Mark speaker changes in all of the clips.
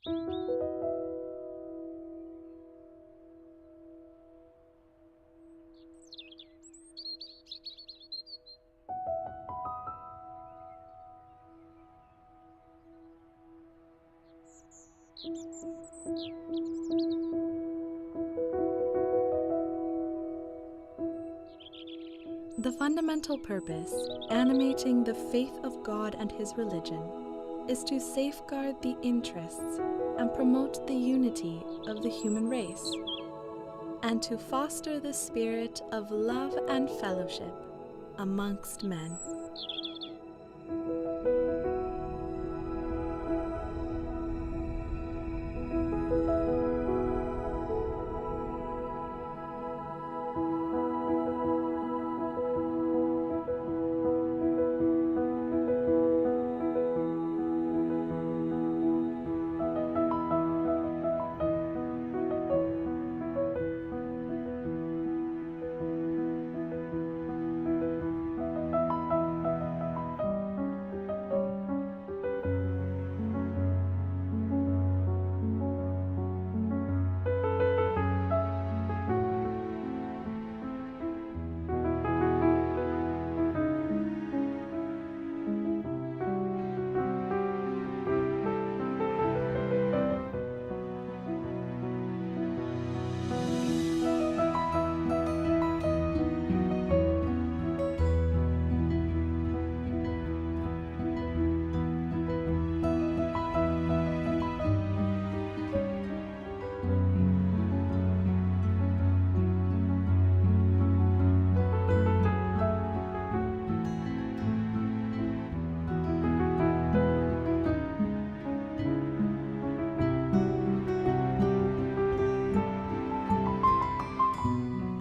Speaker 1: The fundamental purpose animating the faith of God and His religion is to safeguard the interests and promote the unity of the human race, and to foster the spirit of love and fellowship amongst men.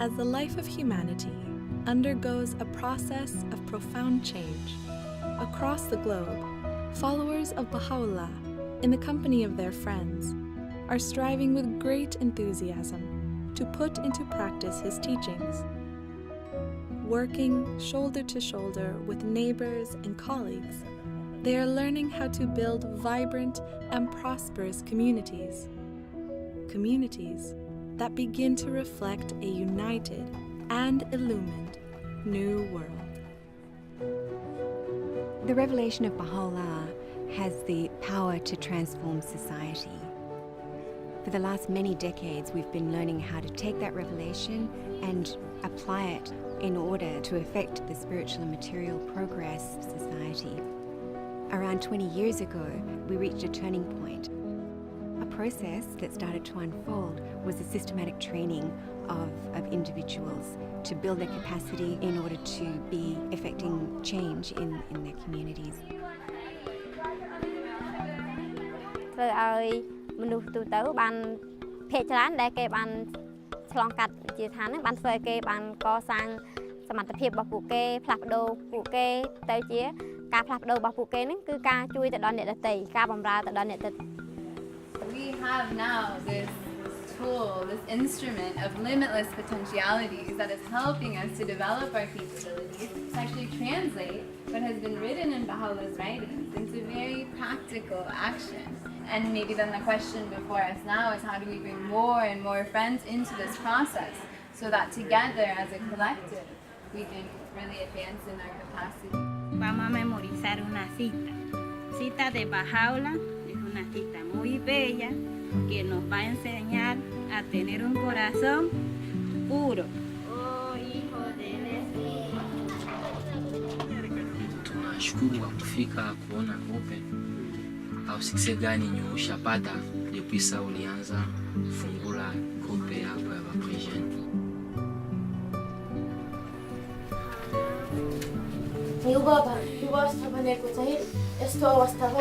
Speaker 1: As the life of humanity undergoes a process of profound change, across the globe, followers of Baha'u'llah, in the company of their friends, are striving with great enthusiasm to put into practice his teachings. Working shoulder to shoulder with neighbors and colleagues, they are learning how to build vibrant and prosperous communities. Communities that begin to reflect a united and illumined new world.
Speaker 2: The revelation of Baha'u'llah has the power to transform society. For the last many decades, we've been learning how to take that revelation and apply it in order to affect the spiritual and material progress of society. Around 20 years ago, we reached a turning point. A process that started to unfold was a systematic training of individuals to build their capacity in order to be effecting change in their communities.
Speaker 3: ធ្វើឲ្យមនុស្សទូទៅបានភាគច្រើនដែលគេបានឆ្លងកាត់វិជាឋានហ្នឹងបានធ្វើឲ្យគេបានកសាងសមត្ថភាពរបស់ពួកគេផ្លាស់ប្ដូរពួកគេទៅជាការផ្លាស់ប្ដូររបស់ពួកគេហ្នឹងគឺការជួយទៅដល់អ្នកដទៃការបម្រើទៅដល់អ្នកដទៃ
Speaker 4: We have now this tool, this instrument of limitless potentialities that is helping us to develop our capabilities to actually translate what has been written in Baha'u'llah's writings into very practical action. And maybe then the question before us now is how do we bring more and more friends into this process so that together as a collective we can really advance in our capacity.
Speaker 5: Vamos a memorizar una cita. Cita de Baha'u'llah es una cita muy bella que nos va a enseñar a tener un corazón puro. Oh, hijo del Espíritu.
Speaker 6: Tunashukuru kwa kufika kuona open. Au sikse gani nyo ushapata depuis ça ulianza fungula grupe yako ya Baha'i.
Speaker 7: युवा अवस्था भनेको चाहिँ यस्तो अवस्था हो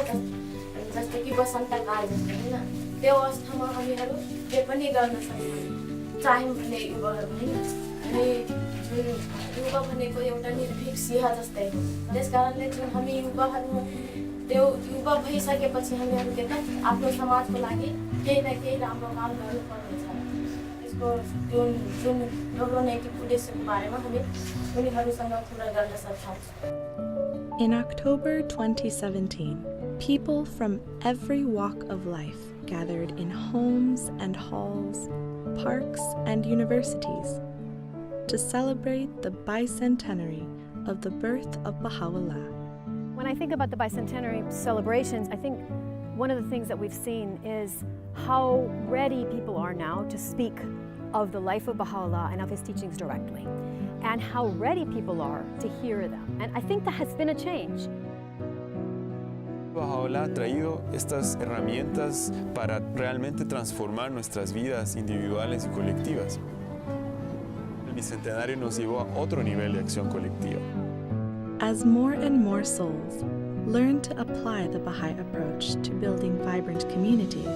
Speaker 7: जस्तो कि वसन्तकाल जस्तो हैन त्यो अवस्थामा हामीहरू जे पनि गर्न सक्छौँ चाह्यौँ भने युवाहरू हैन अनि युवा भनेको एउटा निर्भीक सिंह जस्तै हो त्यसकारणले जुन हामी युवाहरू त्यो युवा भइसकेपछि हामीहरूले त आफ्नो समाजको लागि केही न केही राम्रो काम गर्नुपर्नेछ त्यसको जुन राम्रो नैतिक उद्देश्यको बारेमा हामी उनीहरूसँग कुरा गर्न सक्छौँ.
Speaker 1: In October 2017, people from every walk of life gathered in homes and halls, parks and universities to celebrate the bicentenary of the birth of Baha'u'llah.
Speaker 8: When I think about the bicentenary celebrations, I think one of the things that we've seen is how ready people are now to speak of the life of Baha'u'llah and of his teachings directly, and how ready people are to hear them. And I think that has been a change.
Speaker 9: Baha'u'llah ha traído estas herramientas para realmente transformar nuestras vidas individuales y colectivas. El Bicentenario nos llevó a otro nivel de acción colectiva.
Speaker 1: As more and more souls learn to apply the Baha'i approach to building vibrant communities,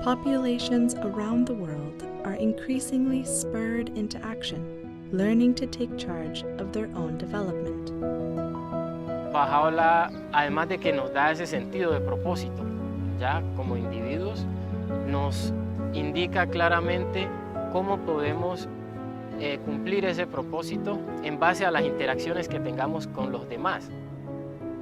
Speaker 1: populations around the world are increasingly spurred into action, learning to take charge of their own development.
Speaker 10: Baha'u'llah, además de que nos da ese sentido de propósito, ya como individuos, nos indica claramente cómo podemos cumplir ese propósito en base a las interacciones que tengamos con los demás.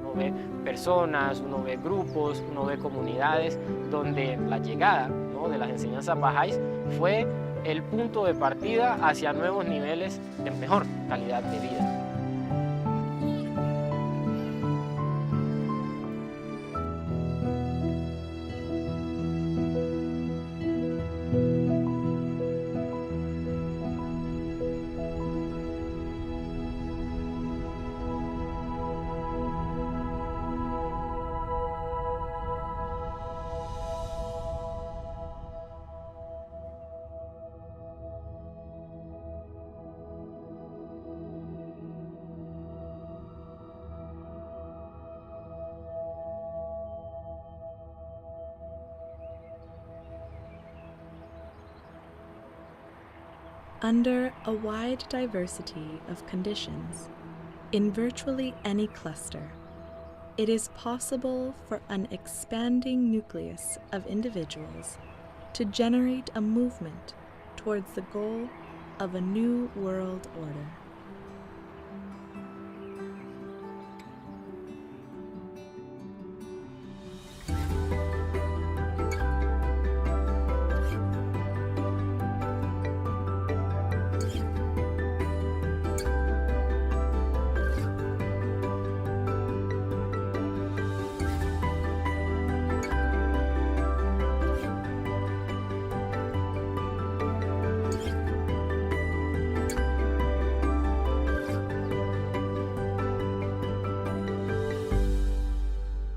Speaker 10: Uno ve personas, uno ve grupos, uno ve comunidades donde la llegada, ¿no?, de las enseñanzas Baha'is fue el punto de partida hacia nuevos niveles de mejor calidad de vida.
Speaker 1: Under a wide diversity of conditions, in virtually any cluster, it is possible for an expanding nucleus of individuals to generate a movement towards the goal of a new world order.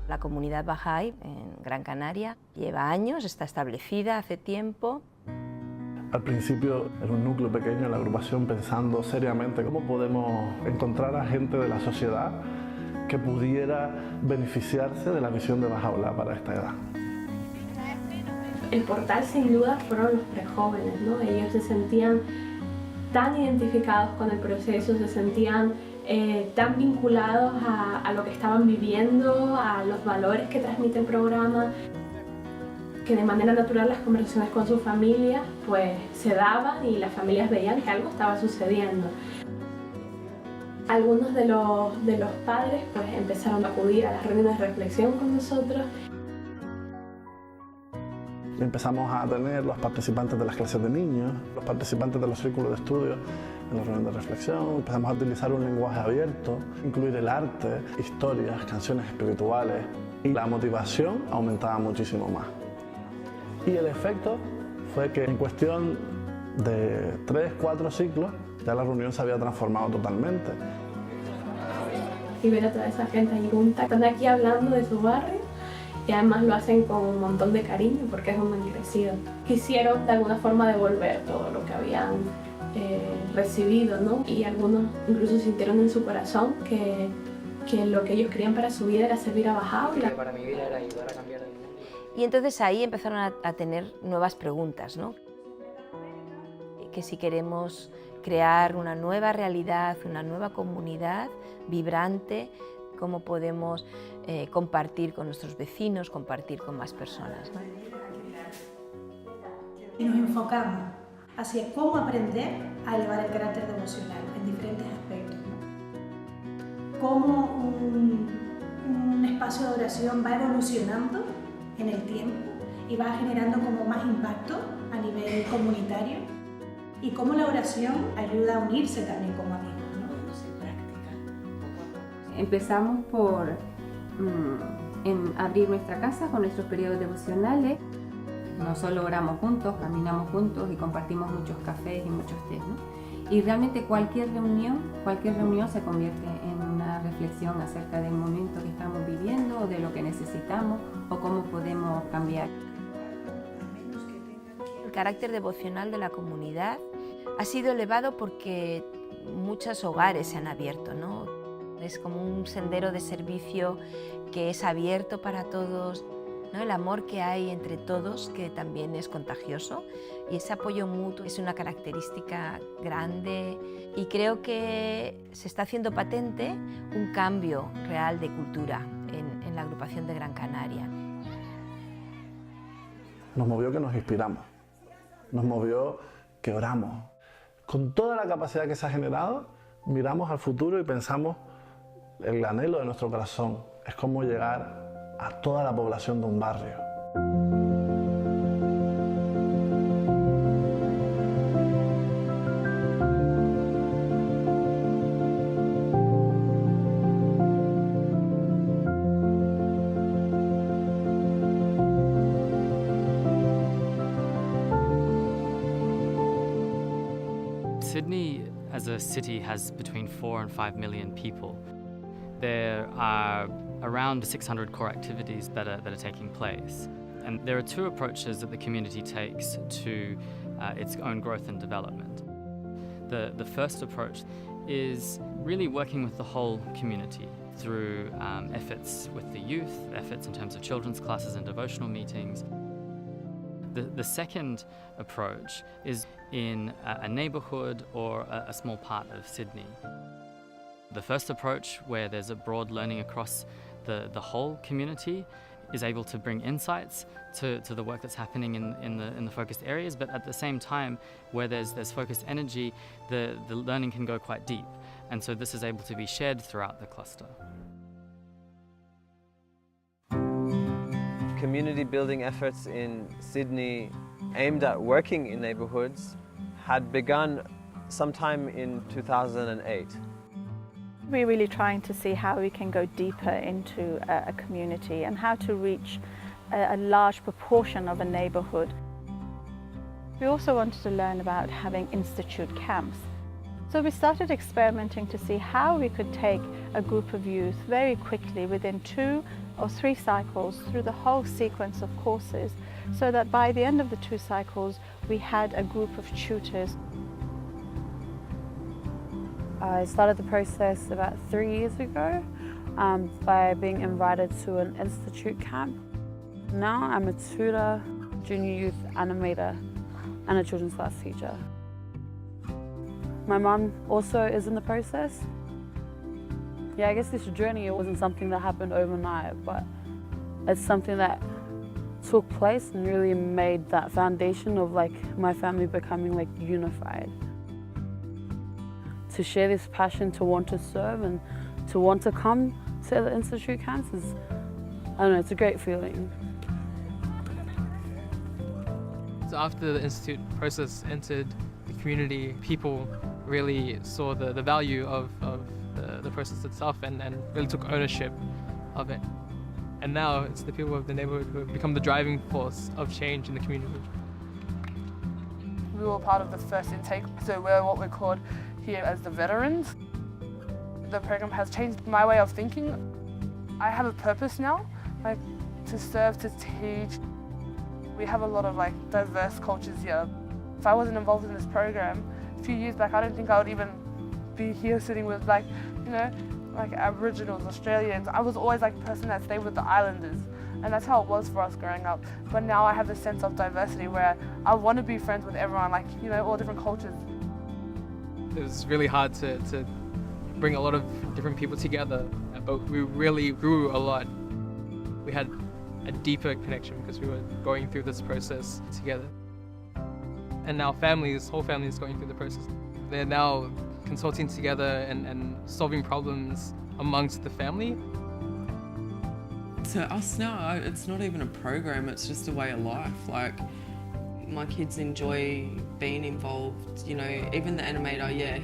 Speaker 11: La comunidad Baha'i en Gran Canaria lleva años, está establecida hace tiempo.
Speaker 12: Al principio era un núcleo pequeño en la agrupación pensando seriamente cómo podemos encontrar a gente de la sociedad que pudiera beneficiarse de la visión de Baha'u'llah para esta edad.
Speaker 7: El portal sin duda fueron los prejóvenes, ¿no? Ellos se sentían tan identificados con el proceso, se sentían tan vinculados a lo que estaban viviendo, a los valores que transmite el programa, que de manera natural las conversaciones con sus familias pues se daban y las familias veían que algo estaba sucediendo. Algunos de los padres pues empezaron a acudir a las reuniones de reflexión con nosotros.
Speaker 12: Empezamos a tener los participantes de las clases de niños, los participantes de los círculos de estudio en las reuniones de reflexión. Empezamos a utilizar un lenguaje abierto, incluir el arte, historias, canciones espirituales, y la motivación aumentaba muchísimo más. Y el efecto fue que en cuestión de 3, 4 ciclos ya la reunión se había transformado totalmente.
Speaker 7: Y ver a toda esa gente ahí junta, están aquí hablando de su barrio y además lo hacen con un montón de cariño porque es donde han crecido. Quisieron de alguna forma devolver todo lo que habían recibido, ¿no? Y algunos incluso sintieron en su corazón que lo que ellos querían para su vida era servir a Baha'u'llah.
Speaker 10: Para mi vida era ayudar a cambiar el mundo.
Speaker 11: Y entonces ahí empezaron a tener nuevas preguntas, ¿no? Que si queremos crear una nueva realidad, una nueva comunidad vibrante, cómo podemos compartir con nuestros vecinos, compartir con más personas, ¿no?
Speaker 13: Y nos enfocamos hacia cómo aprender a elevar el carácter devocional en diferentes aspectos, ¿no? Cómo un espacio de oración va evolucionando en el tiempo y va generando como más impacto a nivel comunitario y cómo la oración ayuda a unirse también como amigos, ¿no?
Speaker 14: Empezamos por abrir nuestra casa con nuestros periodos devocionales. No solo oramos juntos, caminamos juntos y compartimos muchos cafés y muchos tés, ¿no? Y realmente cualquier reunión se convierte en una reflexión acerca del momento que estamos viviendo o de lo que necesitamos o cómo podemos cambiar.
Speaker 11: El carácter devocional de la comunidad ha sido elevado porque muchos hogares se han abierto, ¿no? Es como un sendero de servicio que es abierto para todos, ¿no? El amor que hay entre todos, que también es contagioso, y ese apoyo mutuo es una característica grande, y creo que se está haciendo patente un cambio real de cultura en la agrupación de Gran Canaria.
Speaker 12: Nos movió que nos inspiramos, nos movió que oramos. Con toda la capacidad que se ha generado, miramos al futuro y pensamos el anhelo de nuestro corazón es cómo llegar a toda la población de un barrio.
Speaker 15: Sydney as a city has between 4 and 5 million people. There are around 600 core activities that are taking place. And there are two approaches that the community takes to its own growth and development. The first approach is really working with the whole community through efforts with the youth, efforts in terms of children's classes and devotional meetings. The second approach is in a neighbourhood or a small part of Sydney. The first approach, where there's a broad learning across the whole community, is able to bring insights to the work that's happening in the focused areas, but at the same time, where there's focused energy, the learning can go quite deep. And so this is able to be shared throughout the cluster.
Speaker 16: Community building efforts in Sydney aimed at working in neighbourhoods had begun sometime in 2008.
Speaker 17: We're really trying to see how we can go deeper into a community and how to reach a large proportion of a neighbourhood. We also wanted to learn about having institute camps. So we started experimenting to see how we could take a group of youth very quickly within 2 or 3 cycles through the whole sequence of courses, so that by the end of the 2 cycles we had a group of tutors.
Speaker 18: I started the process about 3 years ago by being invited to an institute camp. Now I'm a tutor, junior youth animator and a children's class teacher. My mum also is in the process. Yeah, I guess this journey, it wasn't something that happened overnight, but it's something that took place and really made that foundation of like my family becoming like unified. To share this passion to want to serve and to want to come to the institute camps is, I don't know, it's a great feeling.
Speaker 19: So after the institute process entered the community, people really saw the value of the process itself and really took ownership of it. And now it's the people of the neighborhood who have become the driving force of change in the community.
Speaker 20: We were part of the first intake, so we're what we're called here as the veterans. The program has changed my way of thinking. I have a purpose now, like to serve, to teach. We have a lot of like diverse cultures here. If I wasn't involved in this program a few years back, I don't think I would even be here sitting with like, you know, like Aboriginals, Australians. I was always like the person that stayed with the islanders, and that's how it was for us growing up. But now I have this sense of diversity where I want to be friends with everyone, like, you know, all different cultures.
Speaker 19: It was really hard to bring a lot of different people together, but we really grew a lot. We had a deeper connection because we were going through this process together. And now whole families going through the process. They're now consulting together and solving problems amongst the family.
Speaker 21: to us now, it's not even a program, it's just a way of life. Like, my kids enjoy being involved, you know, even the animator, yeah,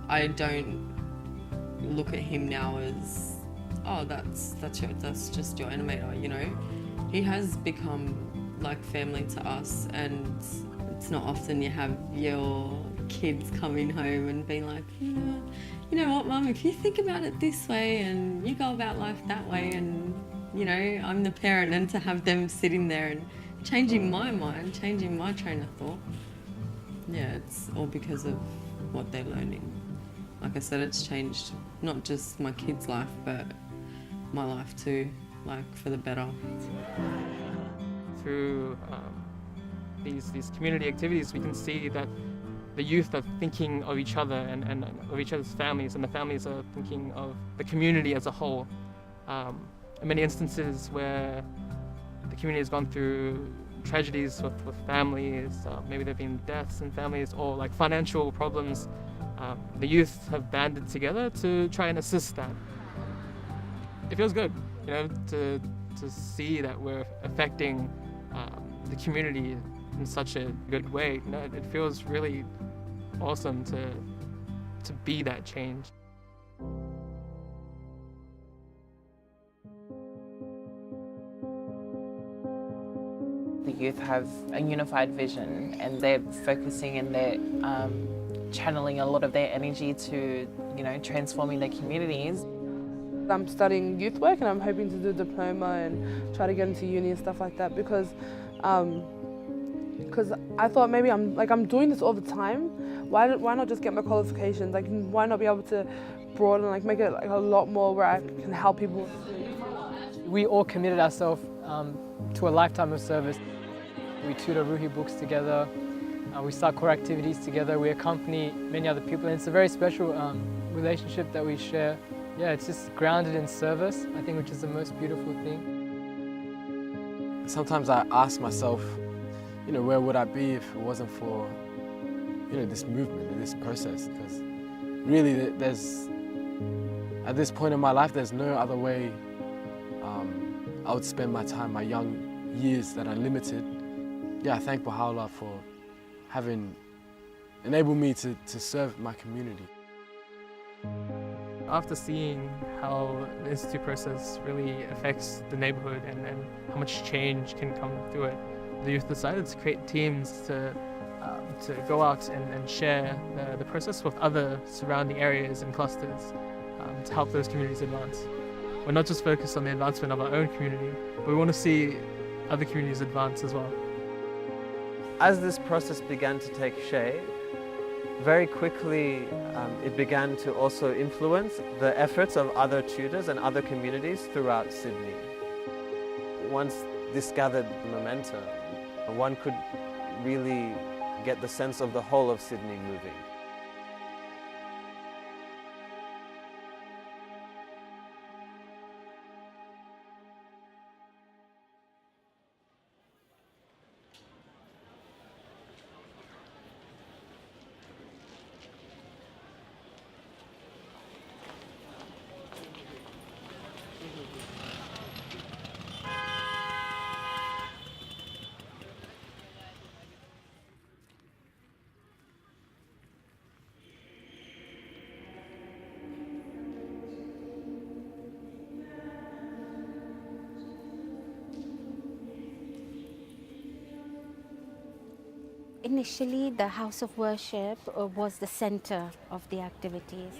Speaker 21: I don't look at him now as, oh, that's just your animator, you know. He has become like family to us, and it's not often you have your kids coming home and being like, you know what, Mum, if you think about it this way and you go about life that way, and, you know, I'm the parent, and to have them sitting there and changing my mind, changing my train of thought, yeah, it's all because of what they're learning. Like I said, it's changed not just my kids' life, but my life too, like for the better.
Speaker 19: Through these community activities, we can see that the youth are thinking of each other and of each other's families, and the families are thinking of the community as a whole. In many instances where the community has gone through tragedies with families, maybe there have been deaths in families or like financial problems, the youth have banded together to try and assist that. It feels good, you know, to see that we're affecting the community in such a good way. You know, it feels really awesome to be that change.
Speaker 22: The youth have a unified vision, and they're focusing and they're channeling a lot of their energy to, you know, transforming their communities.
Speaker 20: I'm studying youth work, and I'm hoping to do a diploma and try to get into uni and stuff like that, because I thought maybe I'm doing this all the time. Why not just get my qualifications? Like, why not be able to broaden, like make it like a lot more where I can help people?
Speaker 23: We all committed ourselves to a lifetime of service. We tutor Ruhi books together. We start core activities together. We accompany many other people, and it's a very special relationship that we share. Yeah, it's just grounded in service, I think, which is the most beautiful thing.
Speaker 24: Sometimes I ask myself, you know, where would I be if it wasn't for, you know, this movement and this process? Because really, at this point in my life, there's no other way I would spend my time, my young years that are limited. Yeah, I thank Baha'u'llah for having enabled me to serve my community.
Speaker 19: After seeing how the Institute process really affects the neighborhood and how much change can come through it, the youth decided to create teams to go out and share the process with other surrounding areas and clusters to help those communities advance. We're not just focused on the advancement of our own community, but we want to see other communities advance as well.
Speaker 16: As this process began to take shape, very quickly it began to also influence the efforts of other tutors and other communities throughout Sydney. Once this gathered momentum, one could really get the sense of the whole of Sydney moving.
Speaker 25: Initially, the house of worship was the center of the activities.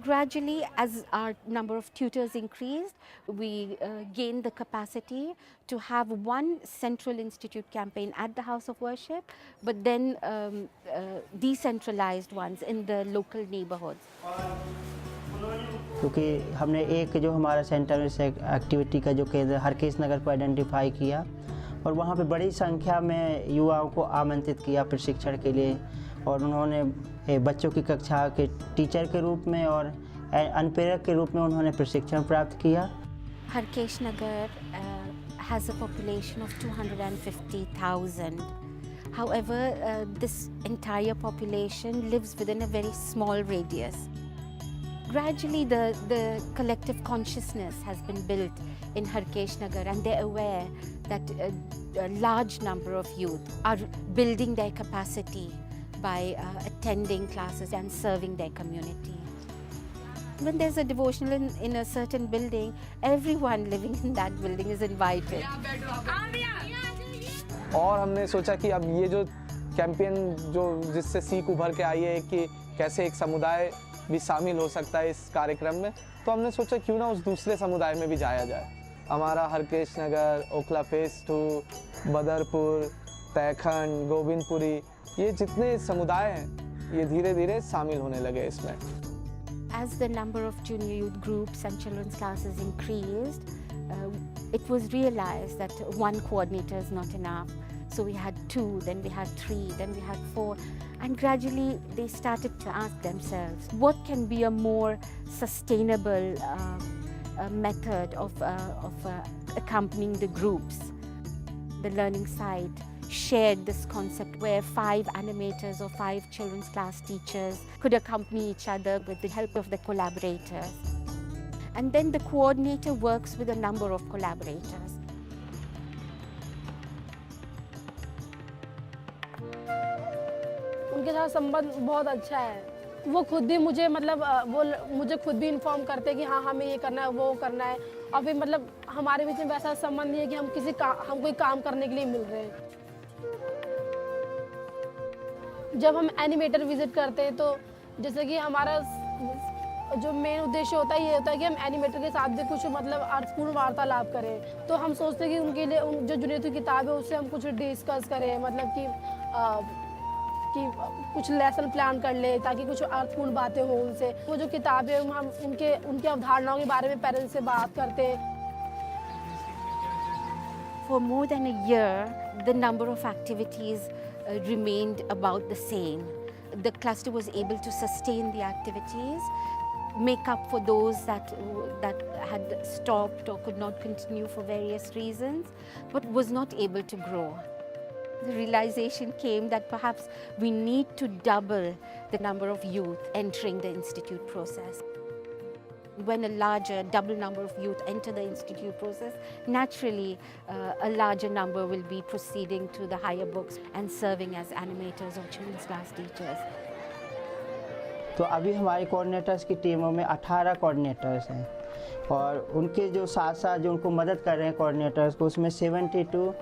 Speaker 25: Gradually, as our number of tutors increased, we gained the capacity to have one central institute campaign at the house of worship, but then decentralized ones in the local neighborhoods.
Speaker 26: क्योंकि हमने एक जो हमारा centre activity का जो केंद्र हरकेश नगर को identify किया और वहाँ पे बड़ी संख्या में युवाओं को आमंत्रित किया प्रशिक्षण के लिए, और उन्होंने बच्चों की कक्षा के टीचर के रूप में और अनुप्रेरक के रूप में उन्होंने प्रशिक्षण प्राप्त किया।
Speaker 25: हरकेश नगर has a population of 250,000. However, this entire population lives within a very small radius. Gradually, the collective consciousness has been built in Harkesh Nagar, and they're aware that a large number of youth are building their capacity by attending classes and serving their community. When there's a devotional in a certain building, everyone living in that building is invited.
Speaker 2: और हमने सोचा कि अब ये जो campaign जो जिससे सीख उभर के आई है कि कैसे एक समुदाय भी शामिल हो सकता है इस कार्यक्रम में, तो हमने सोचा क्यों ना उस दूसरे समुदाय में भी जाया जाए। हमारा हरकेश नगर, ओखला फेस 2, बदरपुर, तैखंड, गोविंदपुरी, ये जितने समुदाय हैं ये धीरे धीरे शामिल होने लगे इसमें।
Speaker 25: As the number of junior youth groups and children's classes increased, it was realized that one coordinator is not enough. So we had 2, then we had 3, then we had 4, and gradually they started to ask themselves, what can be a more sustainable method of accompanying the groups? The learning site shared this concept where 5 animators or 5 children's class teachers could accompany each other with the help of the collaborators. And then the coordinator works with a number of collaborators.
Speaker 3: उनके साथ संबंध बहुत अच्छा है। वो खुद भी मुझे वो मुझे खुद भी इन्फॉर्म करते हैं कि हाँ हमें ये करना है, वो करना है, और फिर हमारे बीच में वैसा संबंध नहीं है कि हम कोई काम करने के लिए मिल रहे हैं। जब हम एनिमेटर विजिट करते हैं तो जैसे कि हमारा जो मेन उद्देश्य होता है ये होता है कि हम एनिमेटर के साथ भी कुछ अर्थपूर्ण वार्तालाप करें। तो हम सोचते हैं कि उनके लिए जो जुनियर की किताब है उससे हम कुछ डिस्कस करें, कि कुछ लेसन प्लान कर ले ताकि कुछ अर्थपूर्ण बातें हो उनसे। वो जो किताब है हम उनके अवधारणाओं के बारे में पेरेंट्स से बात करते हैं।
Speaker 25: For more than a year, the number of activities remained about the same. The cluster was able to sustain the activities, make up for those that had stopped or could not continue for various reasons, but was not able to grow. The realization came that perhaps we need to double the number of youth entering the institute process. When a larger, double number of youth enter the institute process, naturally a larger number will be proceeding to the higher books and serving as animators or children's class teachers.
Speaker 26: तो अभी हमारे coordinators की टीमों में 18 coordinators हैं और उनके जो साथ साथ जो उनको मदद कर रहे हैं कोऑर्डिनेटर्स को, उसमें 72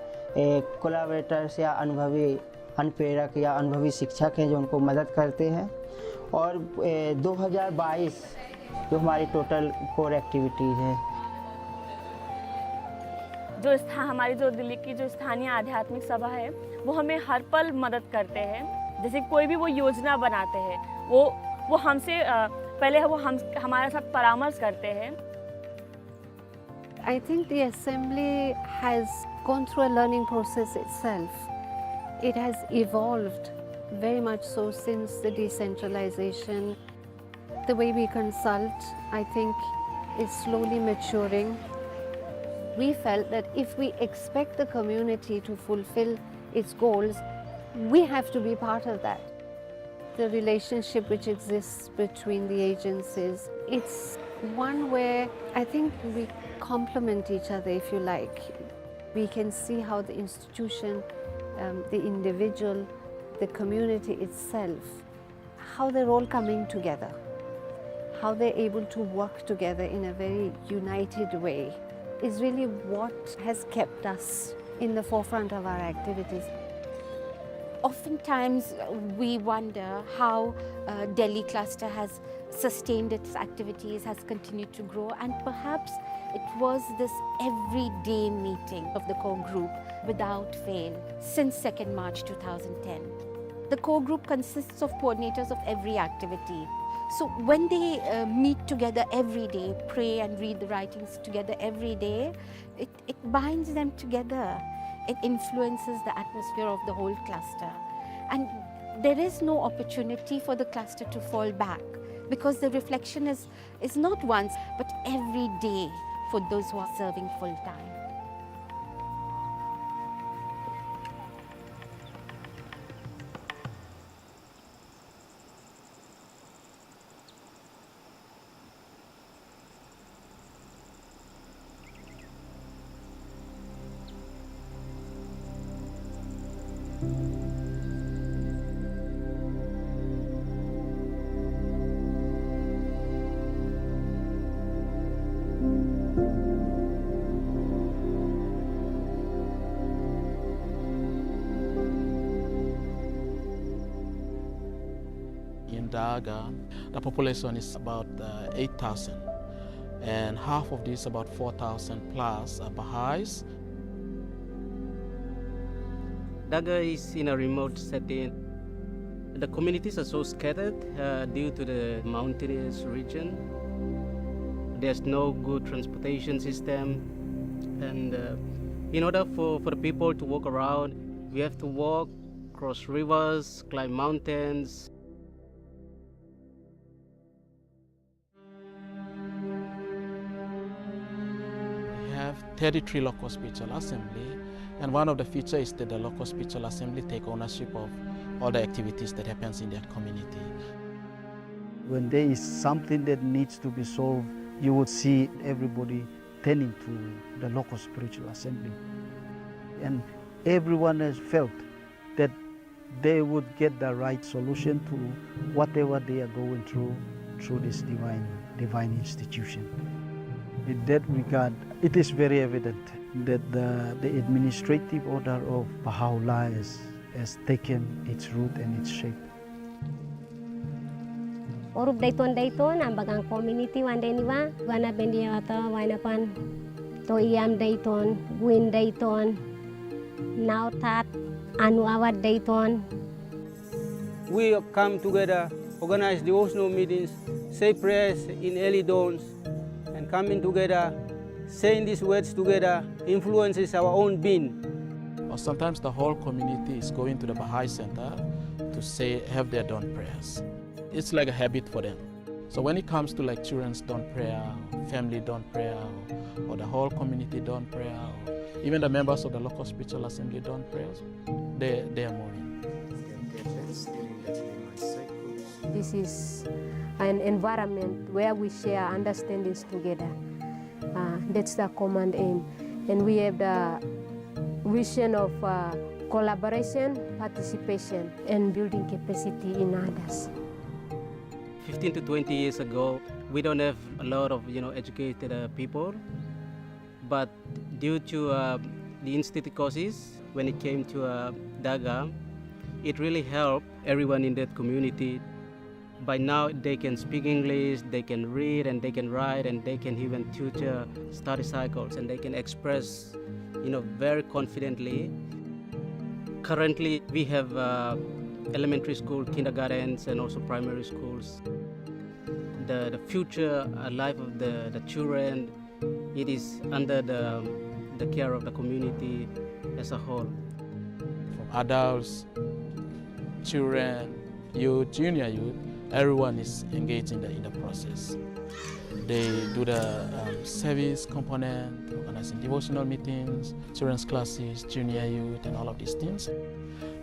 Speaker 26: कोलैबोरेटर्स या अनुभवी अनुप्रेरक या अनुभवी शिक्षक हैं जो उनको मदद करते हैं। और 2022 जो हमारी टोटल कोर एक्टिविटीज़ है।
Speaker 4: हमारी जो दिल्ली की जो स्थानीय आध्यात्मिक सभा है वो हमें हर पल मदद करते हैं। जैसे कोई भी वो योजना बनाते हैं वो हमसे पहले वो हमारे साथ परामर्श करते हैं।
Speaker 25: I think the assembly has gone through a learning process itself. It has evolved very much so since the decentralization. The way we consult, I think, is slowly maturing. We felt that if we expect the community to fulfill its goals, we have to be part of that. The relationship which exists between the agencies, it's one where I think we complement each other, if you like. We can see how the institution, the individual, the community itself, how they're all coming together, how they're able to work together in a very united way is really what has kept us in the forefront of our activities. Oftentimes we wonder how Delhi cluster has sustained its activities, has continued to grow, and perhaps it was this everyday meeting of the core group without fail since 2nd March 2010. The core group consists of coordinators of every activity. So when they meet together every day, pray and read the writings together every day, it binds them together. It influences the atmosphere of the whole cluster. And there is no opportunity for the cluster to fall back because the reflection is not once, but every day for those who are serving full time.
Speaker 1: In Daga, the population is about 8,000, and half of this, about 4,000 plus, are Baha'is.
Speaker 5: Daga is in a remote setting. The communities are so scattered due to the mountainous region. There's no good transportation system, and in order for the people to walk around, we have to walk, cross rivers, climb mountains.
Speaker 1: We have 33 local spiritual assembly, and one of the features is that the local spiritual assembly take ownership of all the activities that happens in that community.
Speaker 6: When there is something that needs to be solved, you would see everybody turning to the local spiritual assembly. And everyone has felt that they would get the right solution to whatever they are going through this divine institution. In that regard, it is very evident that the administrative order of Baha'u'llah has taken its root and its shape.
Speaker 7: Orup Dayton ang bagang community wanda niwa wana bendia ata wana pan to iam Dayton, Gwin Dayton, Nautat, Anu Awad Dayton.
Speaker 8: We come together, organize devotional meetings, say prayers in early dawns, and coming together, saying these words together influences our own being.
Speaker 1: Or sometimes the whole community is going to the Baha'i center to have their dawn prayers. It's like a habit for them. So when it comes to like children's dawn prayer, family dawn prayer, or the whole community dawn prayer, or even the members of the local spiritual assembly dawn prayers, they are moving.
Speaker 7: This is an environment where we share understandings together. That's the common aim. And we have the vision of collaboration, participation, and building capacity in others.
Speaker 5: 15 to 20 years ago, we don't have a lot of educated people, but due to the institute courses, when it came to Daga, it really helped everyone in that community. By now, they can speak English, they can read, and they can write, and they can even tutor study cycles, and they can express, very confidently. Currently, we have elementary school, kindergartens, and also primary schools. The future life of the children, it is under the care of the community as a whole.
Speaker 1: From adults, children, youth, junior youth, everyone is engaged in the process. They do the service component, organizing devotional meetings, children's classes, junior youth, and all of these things.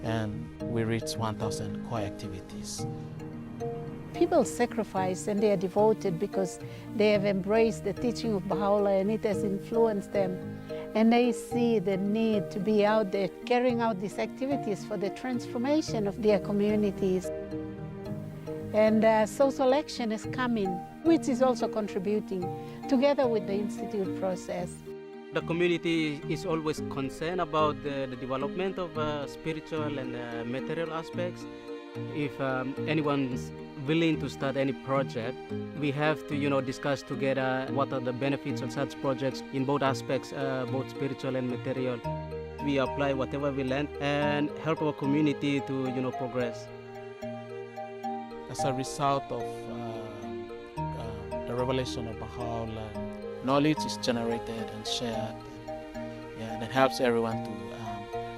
Speaker 1: And we reach 1,000 core activities.
Speaker 9: People sacrifice and they are devoted because they have embraced the teaching of Baha'u'llah and it has influenced them. And they see the need to be out there carrying out these activities for the transformation of their communities. And social action is coming, which is also contributing together with the institute process.
Speaker 5: The community is always concerned about the development of spiritual and material aspects. If anyone's willing to start any project, we have to discuss together what are the benefits of such projects in both aspects, both spiritual and material. We apply whatever we learn and help our community to progress.
Speaker 1: As a result of the revelation of Baha'u'llah, knowledge is generated and shared, and it helps everyone to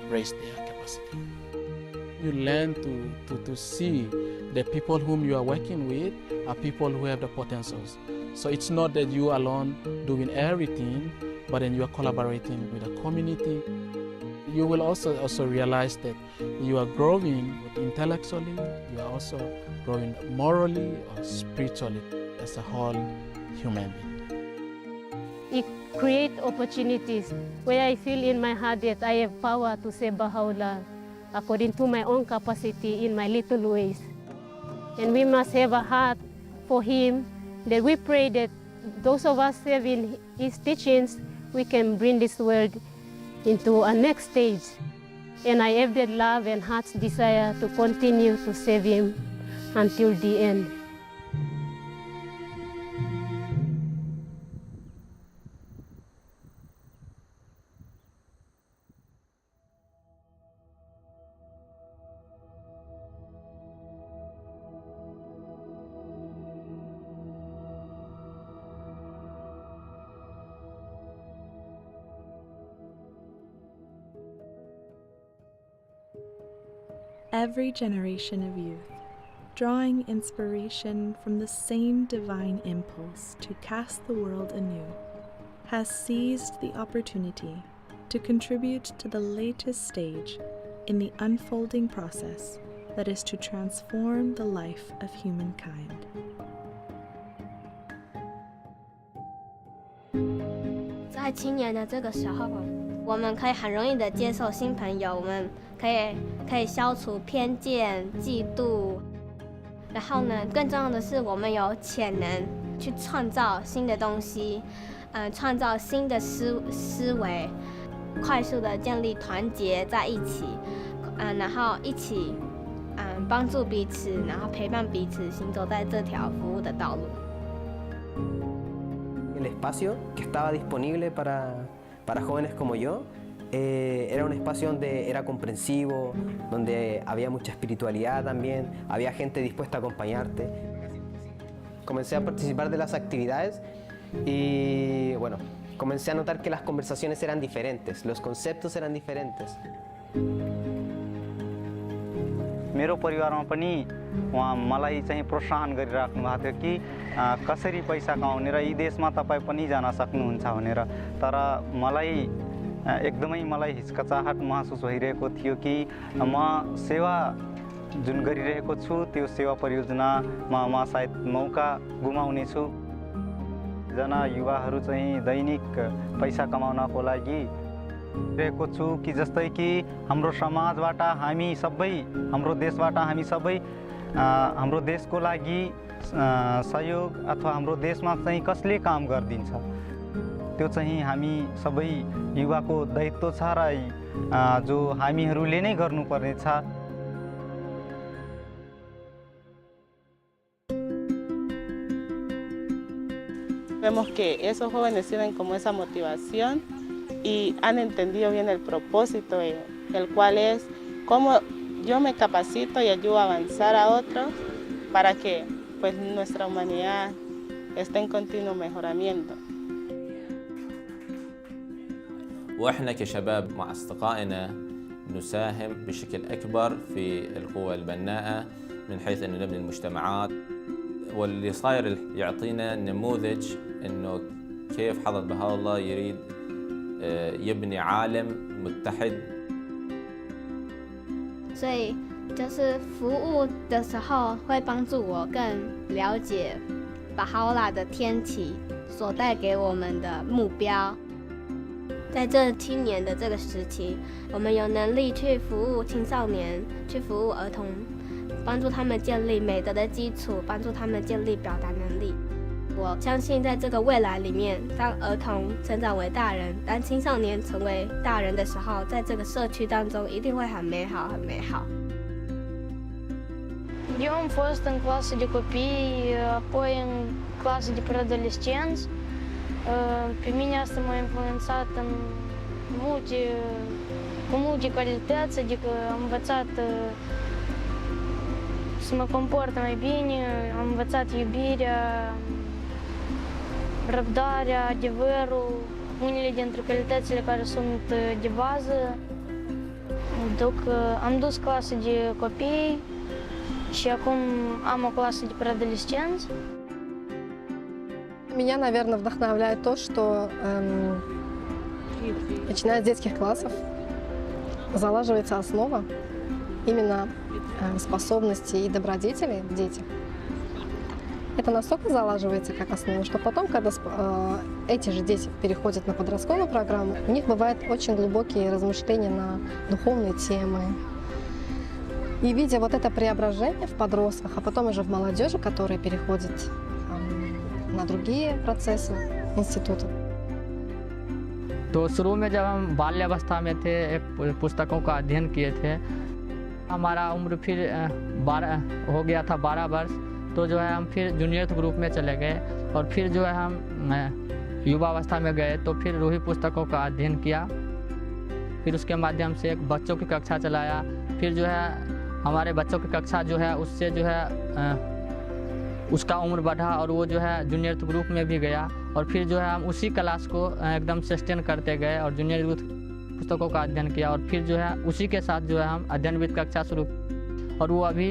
Speaker 1: raise their capacity. You learn to see the people whom you are working with are people who have the potentials. So it's not that you alone doing everything, but then you are collaborating with the community. You will also realize that you are growing intellectually, you are also growing morally or spiritually as a whole human being.
Speaker 7: It creates opportunities where I feel in my heart that I have power to say Baha'u'llah according to my own capacity in my little ways. And we must have a heart for him, that we pray that those of us serving his teachings, we can bring this world into a next stage. And I have that love and heart's desire to continue to serve him until the end.
Speaker 10: Every generation of youth, drawing inspiration from the same divine impulse to cast the world anew, has seized the opportunity to contribute to the latest stage in the unfolding process that is to transform the life of humankind.
Speaker 11: 在青年的这个时候，我们可以很容易的接受新朋友，我们可以消除偏见、嫉妒。然后呢，更重要的是，我们有潜能去创造新的东西，创造新的思维，快速的建立团结在一起，然后一起帮助彼此，然后陪伴彼此，行走在这条服务的道路。
Speaker 12: El espacio que estaba disponible para jóvenes como yo era un espacio donde era comprensivo, donde había mucha espiritualidad también, había gente dispuesta a acompañarte. Comencé a participar de las actividades y bueno, comencé a notar que las conversaciones eran diferentes, los conceptos eran diferentes.
Speaker 13: मेरो परिवारमा पनि उहाँ मलाई चाहिँ प्रोत्साहन गरिराख्नु भएको थियो कि कसरी पैसा कमाउने र यी देशमा तपाईँ पनि जान सक्नुहुन्छ भनेर तर मलाई हिचकिचाहट महसुस भइरहेको थियो कि म सेवा जुन गरिरहेको छु त्यो सेवा परियोजनामा म सायद मौका गुमाउने छु जना युवाहरू चाहिँ दैनिक पैसा कमाउनको लागि रहेको छु कि जस्तै कि हाम्रो समाजबाट हामी सबै हाम्रो देशबाट हामी सबै हाम्रो देशको लागि सहयोग अथवा हाम्रो देशमा चाहिँ कसले काम गर्दिन्छ त्यो चाहिँ हामी सबै युवाको दायित्व छ र जो हामीहरूले नै गर्नुपर्ने छ
Speaker 14: Vemos que esos jóvenes tienen como esa motivación y han entendido bien el propósito, el cual es cómo yo me capacito y ayudo a avanzar a otros para que pues, nuestra humanidad esté en continuo mejoramiento.
Speaker 15: وإحنا كشباب مع أصدقائنا نساهم بشكل أكبر في القوى البناءة من حيث أنه نبني المجتمعات واللي صاير يعطينا نموذج أنه كيف حضرة بهاء الله يريد يبني عالم متحد.
Speaker 11: 所以就是服务的时候会帮助我更了解巴哈欧拉的天启所带给我们的目标。在这青年的这个时期，我们有能力去服务青少年，去服务儿童，帮助他们建立美德的基础，帮助他们建立表达能力。我相信在这个未来里面，当儿童成长为大人，当青少年成为大人的时候，在这个社区当中一定会很美好，很美好。
Speaker 27: Eu am fost în clasă de copii, apoi în clasă de preadolescenți. Pe mine asta m-a influențat cu multe calități, adică am învățat să mă comport mai bine, am învățat iubirea, răbdarea, adevărul, unele dintre calitățile care sunt de bază. Am dus clasă de copii și acum am o clasă de preadolescenți.
Speaker 28: Меня, наверное, вдохновляет то, что начиная с детских классов залаживается основа именно способностей и добродетелей в детях. Это настолько залаживается как основа, что потом, когда эти же дети переходят на подростковую программу, у них бывают очень глубокие размышления на духовные темы. И видя вот это преображение в подростках, а потом уже в молодежи, которая переходит на другие процессы института.
Speaker 17: तो शुरू में जब हम बाल्यावस्था में थे एक पुस्तकों का अध्ययन किए थे, हमारा उम्र फिर 12 हो गया था, 12 वर्ष। तो जो है हम फिर जूनियर ग्रुप में चले गए और फिर जो है हम युवावस्था में गए तो फिर रूही पुस्तकों का अध्ययन किया। फिर उसके माध्यम से एक बच्चों की कक्षा चलाया। फिर जो है हमारे बच्चों की कक्षा जो है उससे जो है उसका उम्र बढ़ा और वो जो है जूनियर ग्रुप में भी गया और फिर जो है हम उसी क्लास को एकदम सस्टेन करते गए और जूनियर ग्रुप पुस्तकों का अध्ययन किया और फिर जो है उसी के साथ जो है हम अध्ययनविद कक्षा शुरू और वो अभी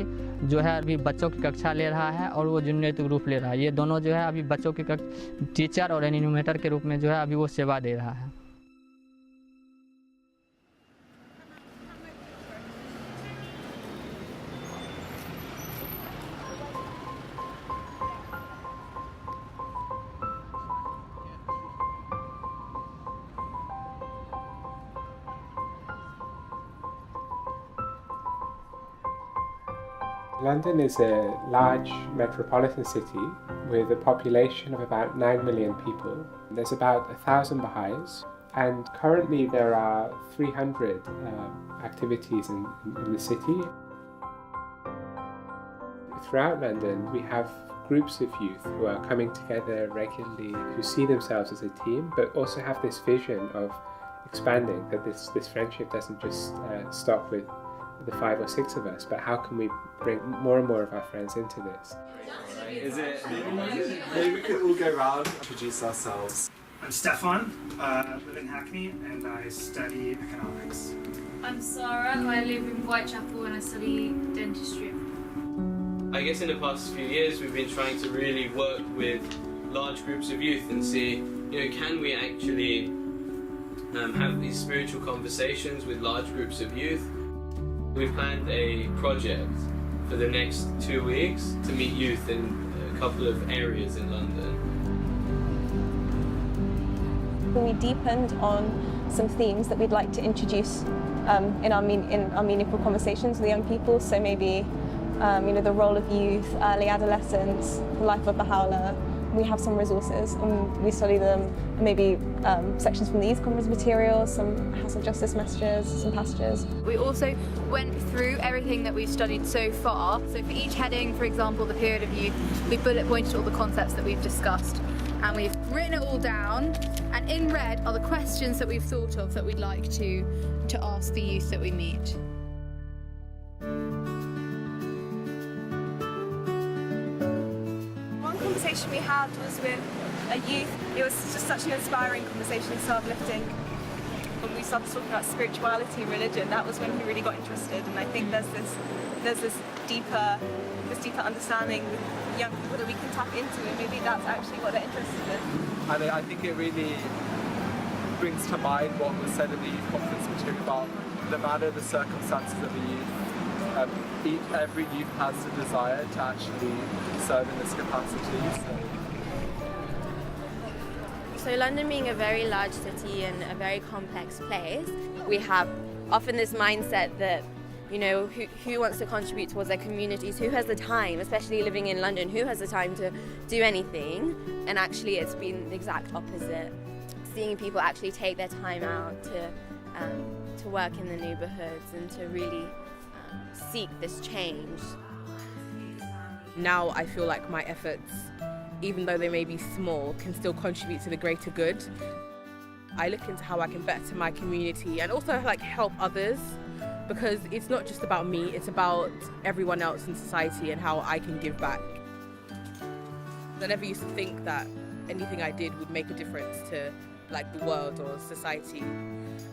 Speaker 17: जो है अभी बच्चों की कक्षा ले रहा है और वो जूनियर ग्रुप ले रहा है। ये दोनों जो है अभी बच्चों की टीचर और एनिमेटर के रूप में जो है अभी वो सेवा दे रहा है।
Speaker 18: London is a large metropolitan city with a population of about 9 million people. There's about 1,000 Baha'is, and currently there are 300 activities in the city. Throughout London, we have groups of youth who are coming together regularly, who see themselves as a team, but also have this vision of expanding, that this friendship doesn't just stop with the 5 or 6 of us, but how can we bring more and more of our friends into this?
Speaker 19: Maybe we could all go around and introduce ourselves.
Speaker 20: I'm Stefan, I live in Hackney and I study economics.
Speaker 21: I'm Sarah, I live in Whitechapel and I study dentistry.
Speaker 22: I guess in the past few years we've been trying to really work with large groups of youth and see, can we actually have these spiritual conversations with large groups of youth. We've planned a project for the next 2 weeks to meet youth in a couple of areas in London.
Speaker 23: We deepened on some themes that we'd like to introduce in our meaningful conversations with young people. So maybe the role of youth, early adolescence, the life of Baha'u'llah. We have some resources and we study them, maybe sections from the Youth Conference materials, some House of Justice messages, some passages.
Speaker 21: We also went through everything that we've studied so far. So for each heading, for example, the period of youth, we bullet pointed all the concepts that we've discussed and we've written it all down, and in red are the questions that we've thought of that we'd like to ask the youth that we meet.
Speaker 24: Conversation we had was with a youth. It was just such an inspiring conversation, so uplifting. When we started talking about spirituality and religion, that was when he really got interested. And I think there's this deeper understanding with young people that we can tap into, and maybe that's actually what they're interested in.
Speaker 16: And I think it really brings to mind what was said in the Youth Conference material about no matter the circumstances of the youth, every youth has the desire to actually serve in this capacity.
Speaker 29: So London being a very large city and a very complex place, we have often this mindset that, who wants to contribute towards their communities, who has the time, especially living in London, who has the time to do anything? And actually it's been the exact opposite. Seeing people actually take their time out to work in the neighbourhoods and to really seek this change.
Speaker 30: Now I feel like my efforts, even though they may be small, can still contribute to the greater good. I look into how I can better my community and also help others, because it's not just about me, it's about everyone else in society and how I can give back. I never used to think that anything I did would make a difference to the world or society.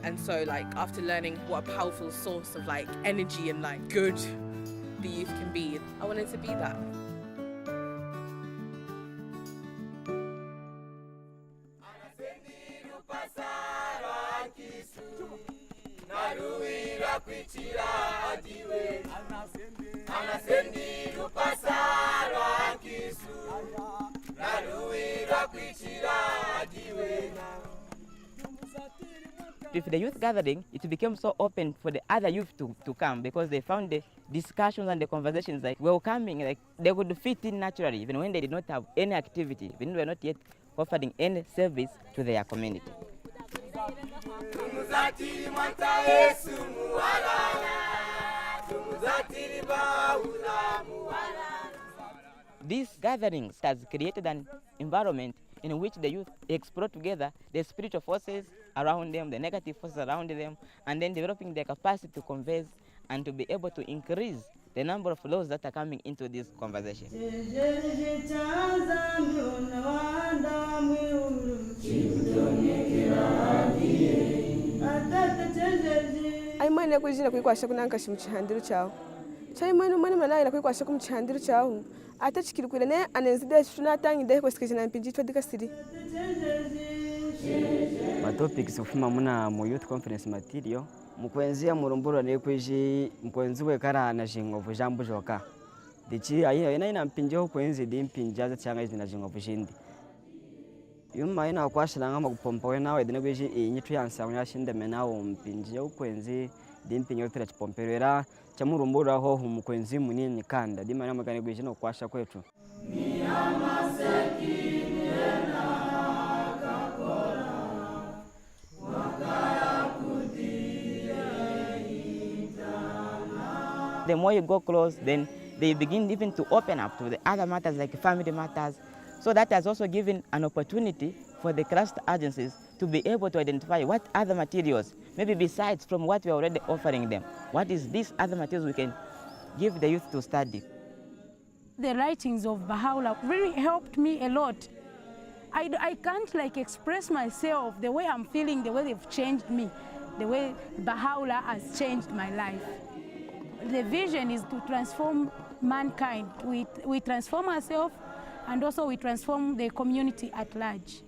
Speaker 30: And so after learning what a powerful source of energy and good the youth can be, I wanted to be that.
Speaker 1: with the youth gathering, it became so open for the other youth to come because they found the discussions and the conversations like welcoming, like they could fit in naturally even when they did not have any activity, when they were not yet offering any service to their community. These gatherings has created an environment in which the youth explore together the spiritual forces around them, the negative forces around them, and then developing their capacity to converse and to be able to increase the number of laws that are coming into this conversation.
Speaker 2: Aimana kujina kuikwasha kunankashi muchihandiro chawo. Chaimana mwana malaya kuikwasha kumuchihandiro chawo. Atachikirukira ne anenzide tunatangi kwesikizina mpinji twadikasiri.
Speaker 3: Matopics kufuma muna mu youth conference material mukwenzia murumbura ne kwiji mukwenzi we kara na jingovu jambo joka. Dichi ayi ina mpinjo kwenzi di mpinja za cyanga izina jingovu jindi. Yuma ina kwashira ngama kupompa we nawe dine kwiji inyitu yansa yashinde menawo mpinje ukwenzi di mpinyo tira chipomperera chamurumbura ho mukwenzi munini kanda di mana magane kwiji no kwasha kwetu. The more you go close, then they begin even to open up to the other matters like family matters. So that has also given an opportunity for the cluster agencies to be able to identify what other materials, maybe besides from what we are already offering them, what is these other materials we can give the youth to study.
Speaker 4: The writings of Baha'u'llah really helped me a lot. I can't express myself the way I'm feeling, the way they've changed me, the way Baha'u'llah has changed my life. The vision is to transform mankind. We transform ourselves and also we transform the community at large.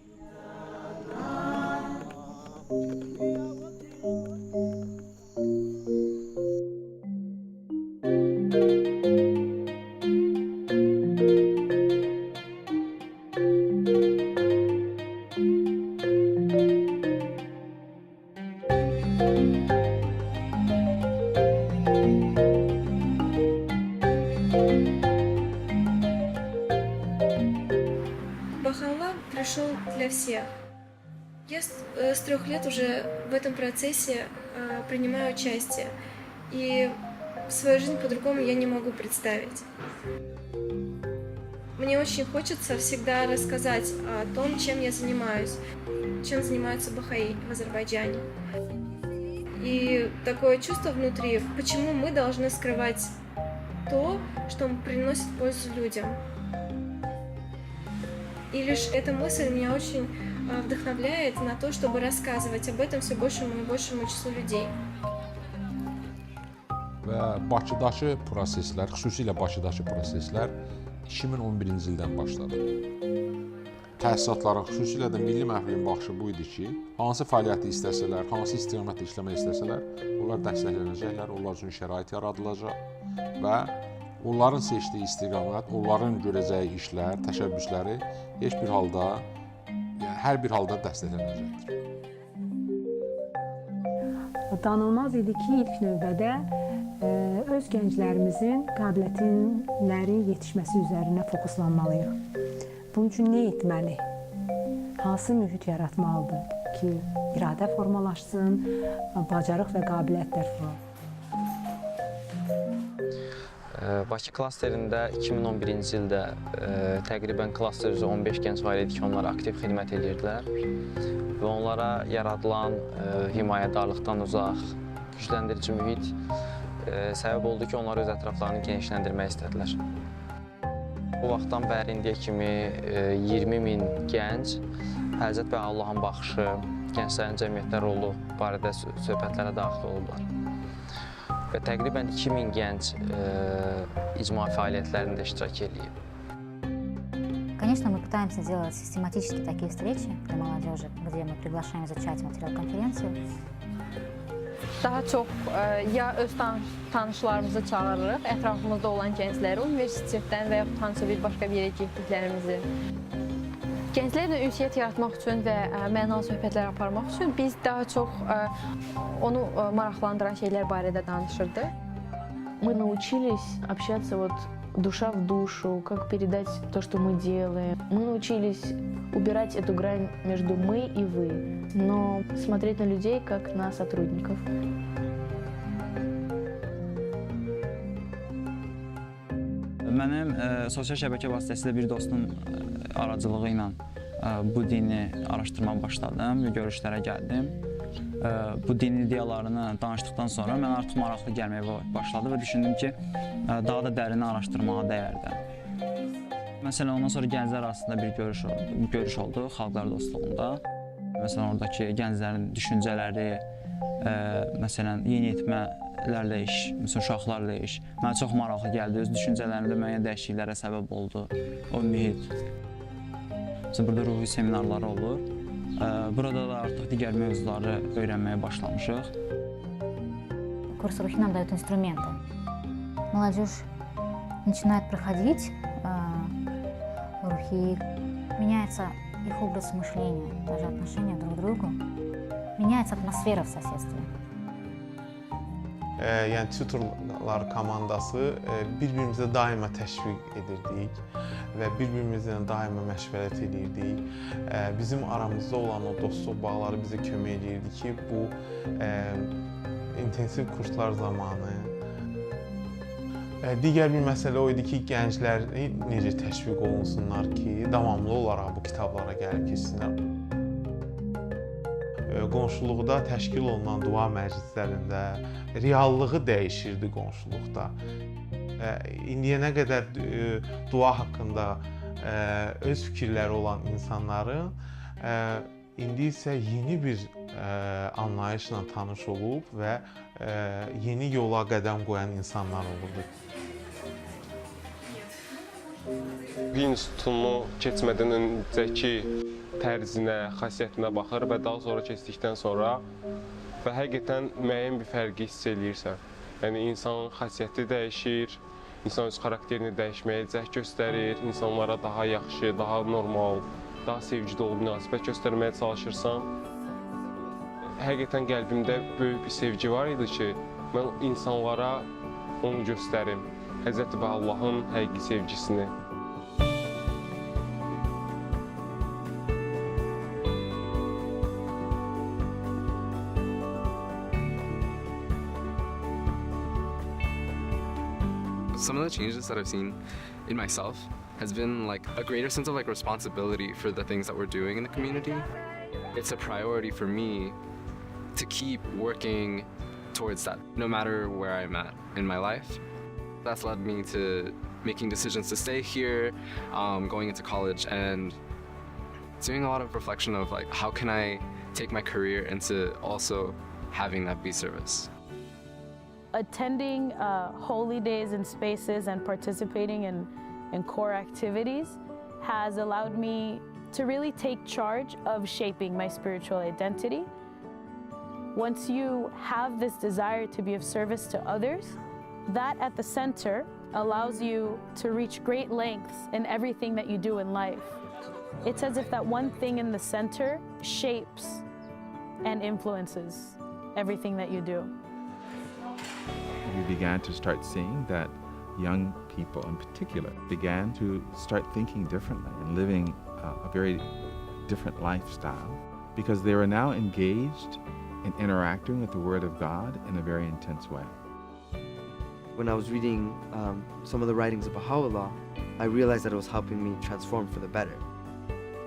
Speaker 5: Баха'у'ллах пришел для всех. Я с 3 лет уже в этом процессе принимаю участие, и свою жизнь по-другому я не могу представить. Мне очень хочется всегда рассказать о том, чем я занимаюсь, чем занимаются бахаи в Азербайджане. И такое чувство внутри, почему мы должны скрывать то, что приносит пользу людям. И лишь эта мысль меня очень вдохновляет на то, чтобы рассказывать об этом все большему и большему числу людей.
Speaker 6: Və Bakıdakı proseslər, xüsusilə Bakıdakı proseslər 2011-ci ildən başladı. Təsisatların, xüsusilə də milli məhfilin baxışı bu idi ki, hansı fəaliyyəti istəsələr, hansı istiqamətdə işləmək istəsələr, onlar dəstəklənəcəklər, onlar üçün şərait yaradılacaq və onların seçdiyi istiqamət, onların görəcəyi işlər, təşəbbüsləri heç bir halda, hər bir halda dəstəklənəcəkdir.
Speaker 8: Danılmaz idi ki, ilk növbədə öz gənclərimizin qabiliyyətləri yetişməsi üzərinə fokuslanmalıyıq. Bunun üçün nə etməli? Hansı mühit yaratmalıdır ki, iradə formalaşsın, bacarıq və qabiliyyətlər formalaşsın?
Speaker 9: Bakı klasterində 2011-ci ildə təqribən klaster üzrə 15 gənc var idi ki, onlar aktiv xidmət edirdilər və onlara yaradılan himayədarlıqdan uzaq, gücləndirici mühit səbəb oldu ki, onlar öz ətraflarını genişləndirmək istədilər. Bu vaxtdan bəri indiyə kimi 20.000 gənc Həzrət və Allahın baxışı, gənclərin cəmiyyətdə rolu barədə söhbətlərə daxil olublar. Və təqribən 2000 gənc icma fəaliyyətlərində iştirak edib.
Speaker 25: Конечно, мы пытаемся делать систематически такие встречи для молодежи, где мы приглашаем изучать материал конференции.
Speaker 26: Daha çox ya öz tanışlarımızı çağırırıq, ətrafımızda olan gəncləri, universitetdən və yaxud hansısa bir başqa bir yerə getdiklərimizi. Gənclərlə ünsiyyət yaratmaq üçün və mənalı söhbətlər aparmaq üçün biz daha çox onu maraqlandıran şeylər barədə danışırdıq.
Speaker 7: Мы научились общаться вот душа в душу, как передать то, что мы делаем. Мы научились убирать эту грань между мы и вы, но смотреть на людей как на сотрудников.
Speaker 10: Mənim sosial şəbəkə vasitəsilə bir dostum aracılığı ilə bu dini araşdırmağa başladım və görüşlərə gəldim. Bu din ideyalarını danışdıqdan sonra mən artıq maraqlı gəlməyə başladı və düşündüm ki, daha da dərin araşdırmağa dəyərdi. Məsələn, ondan sonra gənclər arasında bir görüş oldu xalqlar dostluğunda. Məsələn, oradakı gənclərin düşüncələri, məsələn, yeniyetmələrlə iş, məsələn, uşaqlarla iş mənə çox maraqlı gəldi. Öz düşüncələrimdə müəyyən dəyişikliklərə səbəb oldu o mühit. Məsələn, burada ruhi seminarları olur. Burada da artıq digər mövzuları öyrənməyə başlamışıq.
Speaker 25: Курс рухи нам дает инструменты. Молодежь начинает проходить рухи, меняется их образ мышления, даже отношения друг к другу, меняется атмосфера в соседстве.
Speaker 11: Yəni tutorlar komandası bir-birimizə daima təşviq edirdik və bir-birimizlə daima məşvərət edirdik. Bizim aramızda olan o dostluq bağları bizə kömək edirdi ki, bu intensiv kurslar zamanı digər bir məsələ o idi ki, gənclər necə təşviq olunsunlar ki, davamlı olaraq bu kitablara gəlib keçsinlər. Qonşuluqda təşkil olunan dua məclislərində reallığı dəyişirdi qonşuluqda. İndiyənə qədər dua haqqında öz fikirləri olan insanların indi isə yeni bir anlayışla tanış olub və yeni yola qədəm qoyan insanlar olurdu.
Speaker 12: İnstitutumu keçmədən öncəki tərzinə, xasiyyətinə baxır və daha sonra keçdikdən sonra və həqiqətən müəyyən bir fərqi hiss eləyirsən. Yəni, insanın xasiyyəti dəyişir, insan öz xarakterini dəyişməyə cəhd göstərir, insanlara daha yaxşı, daha normal, daha sevgi dolu münasibət göstərməyə çalışırsan. Həqiqətən qəlbimdə böyük bir sevgi var idi ki, mən insanlara onu göstərim, Həzrəti Allahın həqiqi sevgisini.
Speaker 13: Some of the changes that I've seen in myself has been like a greater sense of like responsibility for the things that we're doing in the community. It's a priority for me to keep working towards that, no matter where I'm at in my life. That's led me to making decisions to stay here, going into college, and doing a lot of reflection of like, how can I take my career into also having that be service.
Speaker 4: Attending holy days and spaces and participating in core activities has allowed me to really take charge of shaping my spiritual identity. Once you have this desire to be of service to others, that at the center allows you to reach great lengths in everything that you do in life. It's as if that one thing in the center shapes and influences everything that you do.
Speaker 14: We began to start seeing that young people in particular began to start thinking differently and living a very different lifestyle because they were now engaged in interacting with the Word of God in a very intense way.
Speaker 15: When I was reading some of the writings of Baha'u'llah, I realized that it was helping me transform for the better.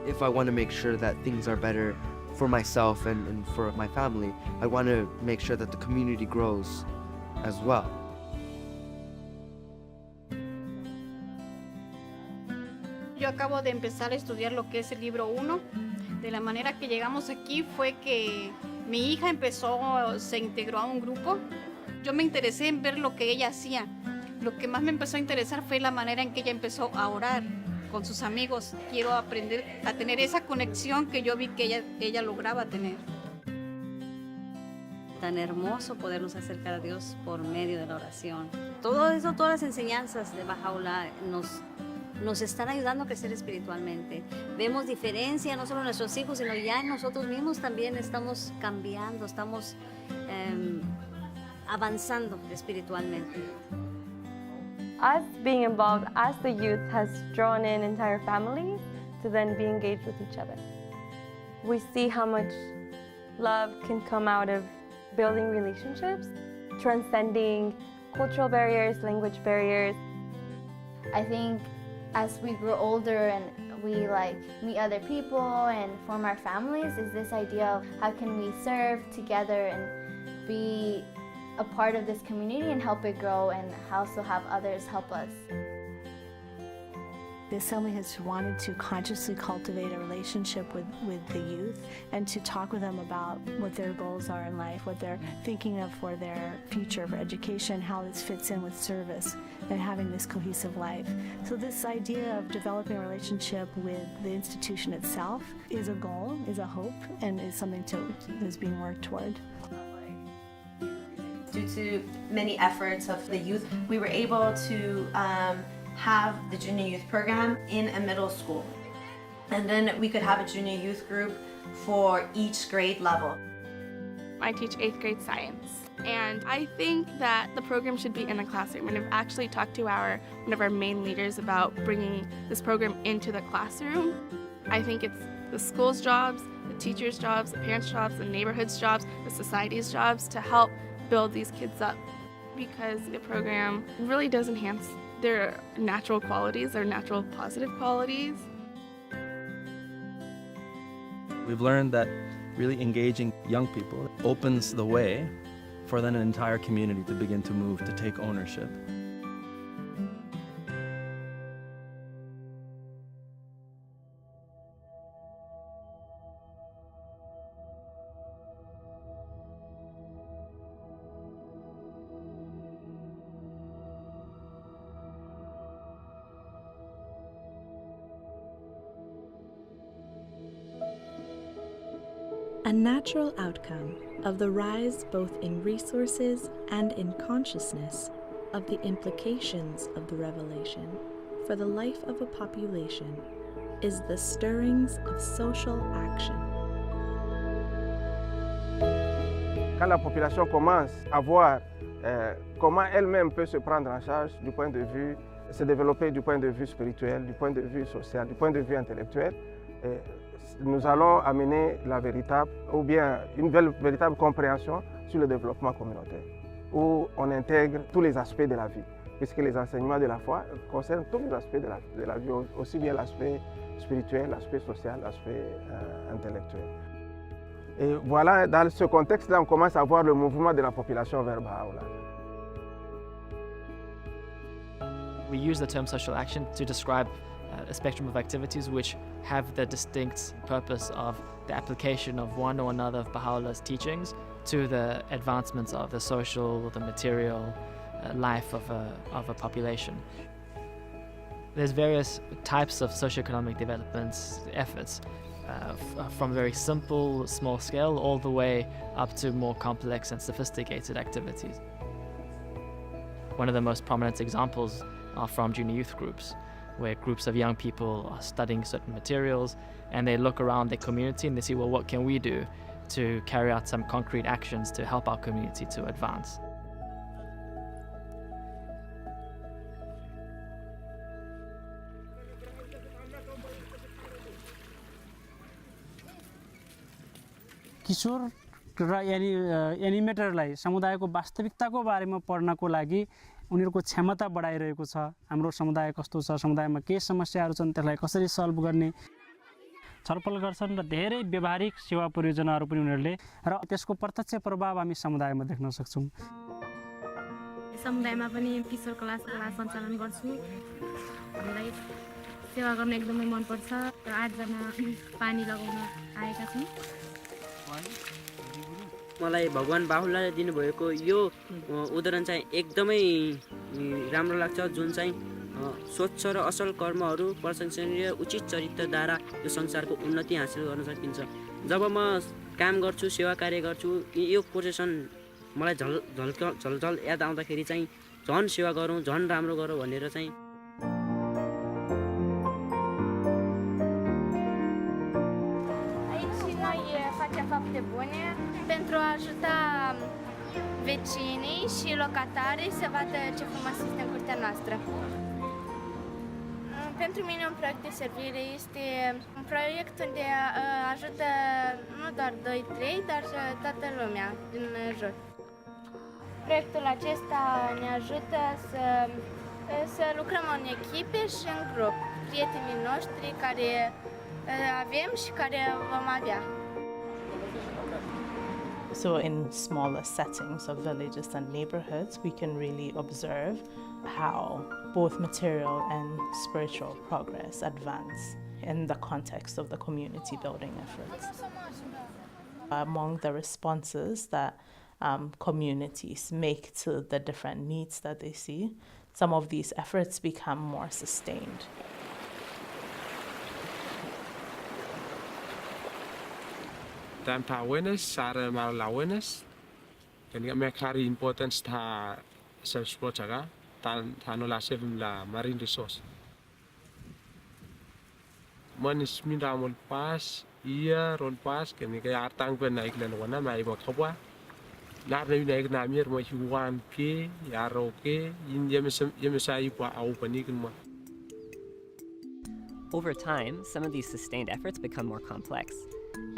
Speaker 15: If I want to make sure that things are better for myself and for my family, I want to make sure that the community grows as well.
Speaker 17: Yo acabo de empezar a estudiar lo que es el libro 1. De la manera que llegamos aquí fue que mi hija se integró a un grupo. Yo me interesé en ver lo que ella hacía. Lo que más me empezó a interesar fue la manera en que ella empezó a orar con sus amigos. Quiero aprender a tener esa conexión que yo vi que ella lograba tener.
Speaker 27: Tan hermoso podernos acercar a Dios por medio de la oración. Todo eso, todas las enseñanzas de Baha'u'llah nos
Speaker 25: nos están ayudando a crecer espiritualmente. Vemos diferencia no solo en nuestros hijos, sino ya en nosotros mismos también estamos cambiando, estamos avanzando espiritualmente.
Speaker 16: Us being involved as the youth has drawn in entire families to then be engaged with each other. We see how much love can come out of building relationships, transcending cultural barriers, language barriers.
Speaker 18: I think as we grow older and we meet other people and form our families is this idea of how can we serve together and be a part of this community and help it grow and also have others help us.
Speaker 30: The Assembly has wanted to consciously cultivate a relationship with the youth and to talk with them about what their goals are in life, what they're thinking of for their future, for education, how this fits in with service and having this cohesive life. So this idea of developing a relationship with the institution itself is a goal, is a hope, and is something that's being worked toward.
Speaker 19: Due to many efforts of the youth, we were able to have the junior youth program in a middle school. And then we could have a junior youth group for each grade level.
Speaker 20: I teach 8th grade science, and I think that the program should be in the classroom, and I've actually talked to one of our main leaders about bringing this program into the classroom. I think it's the school's jobs, the teachers' jobs, the parents' jobs, the neighborhood's jobs, the society's jobs to help build these kids up, because the program really does enhance their natural qualities, their natural positive qualities.
Speaker 21: We've learned that really engaging young people opens the way for then an entire community to begin to move, to take ownership.
Speaker 22: A natural outcome of the rise both in resources and in consciousness of the implications of the revelation for the life of a population is the stirrings of social action.
Speaker 23: Quand la population commence à voir comment elle-même peut se prendre en charge du point de vue, se développer du point de vue spirituel, du point de vue social, du point de vue intellectuel, nous allons amener la véritable, ou bien une véritable compréhension sur le développement communautaire, où on intègre tous les aspects de la vie, puisque les enseignements de la foi concernent tous les aspects de la vie, aussi bien l'aspect spirituel, l'aspect social, l'aspect intellectuel. Et voilà, dans ce contexte-là, on commence à voir le mouvement de la population vers Baha'u'llah.
Speaker 24: We use the term social action to describe a spectrum of activities which have the distinct purpose of the application of one or another of Baha'u'llah's teachings to the advancements of the social, the material life of a population. There's various types of socioeconomic development efforts, from very simple, small scale, all the way up to more complex and sophisticated activities. One of the most prominent examples are from junior youth groups, where groups of young people are studying certain materials and they look around their community and they see, well, what can we do to carry out some concrete actions to help our community to advance?
Speaker 28: किशोर र एनिमेटरलाई समुदायको वास्तविकताको बारेमा पढ्नको लागि उनीहरूको क्षमता बढाइरहेको छ। हाम्रो समुदाय कस्तो छ, समुदायमा के समस्याहरू छन्, त्यसलाई कसरी सल्भ गर्ने छलफल गर्छन् र धेरै व्यवहारिक सेवा परियोजनाहरू पनि उनीहरूले र त्यसको प्रत्यक्ष प्रभाव हामी समुदायमा देख्न सक्छौँ।
Speaker 29: समुदायमा पनि किशोर क्लास सञ्चालन गर्छु। हामीलाई सेवा गर्न एकदमै मन पर्छ र 8 जना पानी लगाउन आएका छौँ।
Speaker 31: मलाई भगवान बाहुल्लाले दिनुभएको यो उदाहरण चाहिँ एकदमै राम्रो लाग्छ, जुन चाहिँ स्वच्छ र असल कर्महरू प्रशंसनीय उचित चरित्रद्वारा यो संसारको उन्नति हासिल गर्न सकिन्छ। जब म काम गर्छु, सेवा कार्य गर्छु, यो कोटेसन मलाई झलझल याद आउँदाखेरि चाहिँ झन् सेवा गरौँ, झन् राम्रो गरौँ भनेर चाहिँ
Speaker 1: fapte bune pentru a ajuta vecinii și locatarii să vadă ce frumos este în curtea noastră. Pentru mine un proiect de servire este un proiect unde ajută nu doar 2-3, dar toată lumea din jur. Proiectul acesta ne ajută să lucrăm în echipe și în grup, prietenii noștri care avem și care vom avea.
Speaker 2: So in smaller settings of villages and neighborhoods, we can really observe how both material and spiritual progress advance in the context of the community building efforts. Among the responses that communities make to the different needs that they see, some of these efforts become more sustained.
Speaker 3: Tanpa awareness, sara mal awareness, kan me kari importance ta self support jaga, ta no la sevim la marine resource. Manis minda mol pas, ia ron pas, kan ni kaya artang pen naik lan wana mai mo khwa. La na naik na mir mo hiwan ke, yaro ke, yin yemesai pa au panikin mo.
Speaker 5: Over time, some of these sustained efforts become more complex.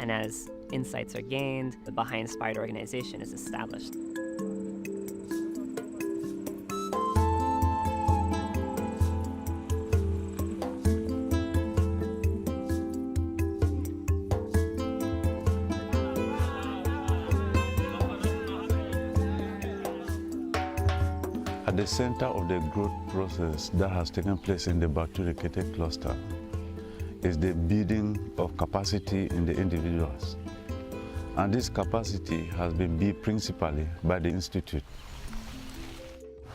Speaker 5: And as insights are gained, the Baha'i-inspired organization is established.
Speaker 6: At the center of the growth process that has taken place in the Baha'i cluster is the building of capacity in the individuals. And this capacity has been built principally by the Institute.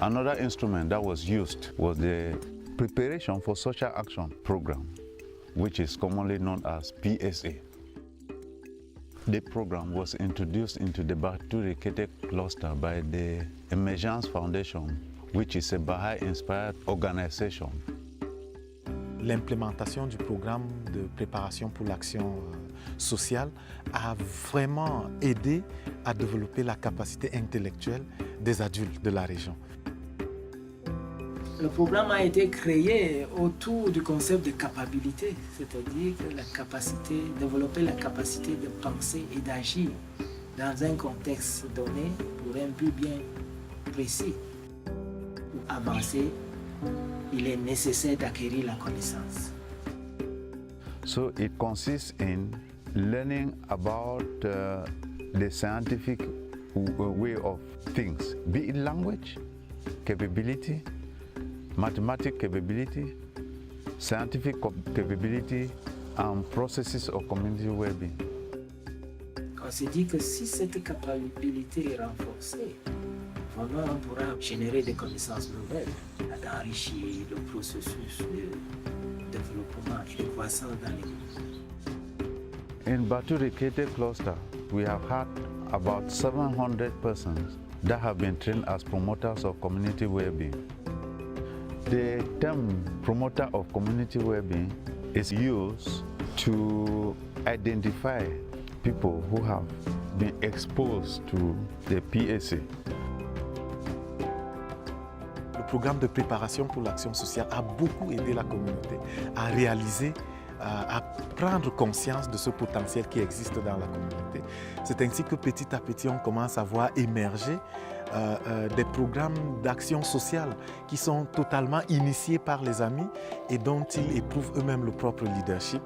Speaker 6: Another instrument that was used was the Preparation for Social Action program, which is commonly known as PSA. The program was introduced into the Baha'i cluster by the Emergence Foundation, which is a Baha'i-inspired organization.
Speaker 7: L'implémentation du programme de préparation pour l'action sociale a vraiment aidé à développer la capacité intellectuelle des adultes de la région.
Speaker 8: Le programme a été créé autour du concept de capacité, c'est-à-dire que développer la capacité de penser et d'agir dans un contexte donné pour un but bien précis. Pour avancer, il est nécessaire d'acquérir la connaissance.
Speaker 6: So it consists in learning about the scientific way of things, be it language, capability, mathematical capability, scientific capability, and processes of community well-being.
Speaker 8: On se dit que si cette capacité est renforcée, vraiment on pourra générer des connaissances nouvelles, d'enrichir le processus de développement et de croissance dans les
Speaker 6: In Baha'i cluster, we have had about 700 persons that have been trained as promoters of community well-being. The term promoter of community well-being is used to identify people who have been exposed to the PSA.
Speaker 7: Le programme de préparation pour l'action sociale a beaucoup aidé la communauté à réaliser, à prendre conscience de ce potentiel qui existe dans la communauté. C'est ainsi que petit à petit, on commence à voir émerger des programmes d'action sociale qui sont totalement initiés par les amis et dont ils éprouvent eux-mêmes le propre leadership.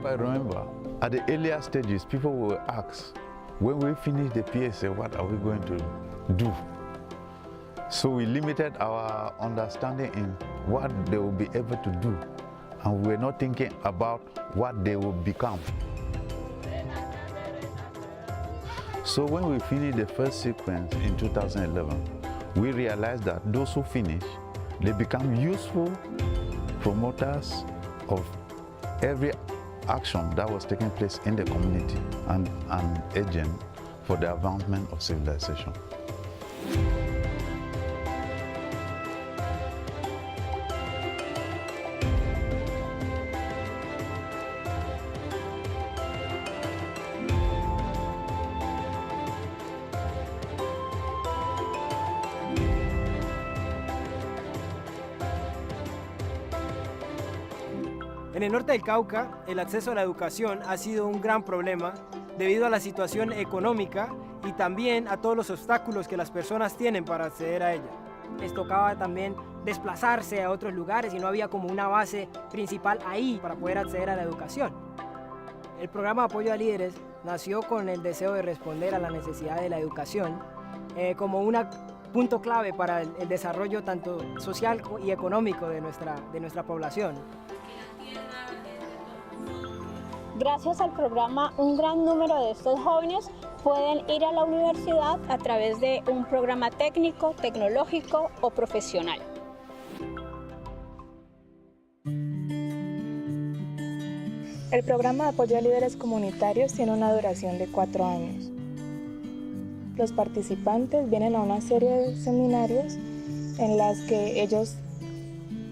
Speaker 6: I remember, at the earlier stages, people will ask, when we finish the PSA, what are we going to do? So we limited our understanding in what they will be able to do, and we were not thinking about what they will become. So when we finished the first sequence in 2011, we realized that those who finish, they become useful promoters of every action that was taking place in the community and an agent for the advancement of civilization.
Speaker 4: En el norte del Cauca, el acceso a la educación ha sido un gran problema debido a la situación económica y también a todos los obstáculos que las personas tienen para acceder a ella.
Speaker 9: Les tocaba también desplazarse a otros lugares y no había como una base principal ahí para poder acceder a la educación. El programa Apoyo a Líderes nació con el deseo de responder a la necesidad de la educación como un punto clave para el desarrollo tanto social y económico de nuestra población.
Speaker 10: Gracias al programa, un gran número de estos jóvenes pueden ir a la universidad a través de un programa técnico, tecnológico o profesional.
Speaker 11: El programa de apoyo a líderes comunitarios tiene una duración de 4 años. Los participantes vienen a una serie de seminarios en las que ellos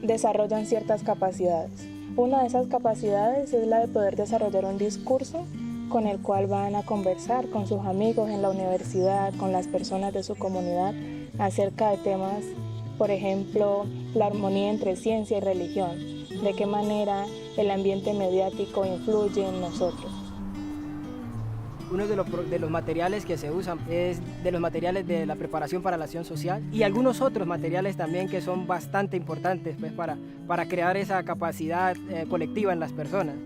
Speaker 11: desarrollan ciertas capacidades. Una de esas capacidades es la de poder desarrollar un discurso con el cual van a conversar con sus amigos en la universidad, con las personas de su comunidad, acerca de temas, por ejemplo, la armonía entre ciencia y religión, de qué manera el ambiente mediático influye en nosotros.
Speaker 9: Uno de los materiales que se usan es de los materiales de la preparación para la acción social y algunos otros materiales también que son bastante importantes pues, para crear esa capacidad colectiva en las personas.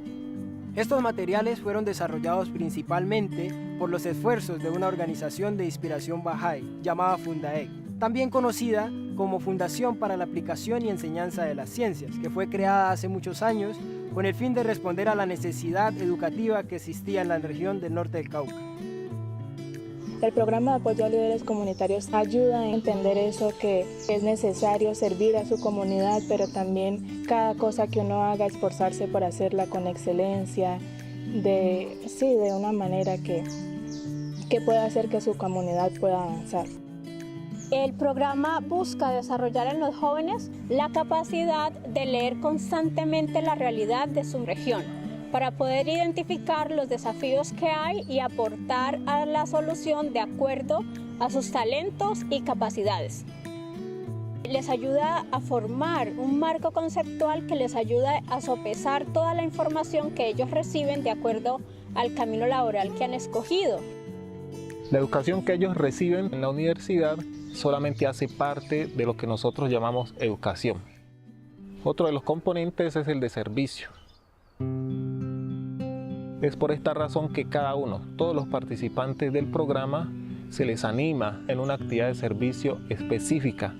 Speaker 9: Estos materiales fueron desarrollados principalmente por los esfuerzos de una organización de inspiración Baha'i llamada Fundae, también conocida como Fundación para la Aplicación y Enseñanza de las Ciencias, que fue creada hace muchos años con el fin de responder a la necesidad educativa que existía en la región del norte del Cauca.
Speaker 11: El programa de apoyo a líderes comunitarios ayuda a entender eso, que es necesario servir a su comunidad, pero también cada cosa que uno haga, esforzarse por hacerla con excelencia, de una manera que pueda hacer que su comunidad pueda avanzar.
Speaker 10: El programa busca desarrollar en los jóvenes la capacidad de leer constantemente la realidad de su región para poder identificar los desafíos que hay y aportar a la solución de acuerdo a sus talentos y capacidades. Les ayuda a formar un marco conceptual que les ayuda a sopesar toda la información que ellos reciben de acuerdo al camino laboral que han escogido.
Speaker 12: La educación que ellos reciben en la universidad solamente hace parte de lo que nosotros llamamos educación. Otro de los componentes es el de servicio. Es por esta razón que cada uno, todos los participantes del programa, se les anima en una actividad de servicio específica.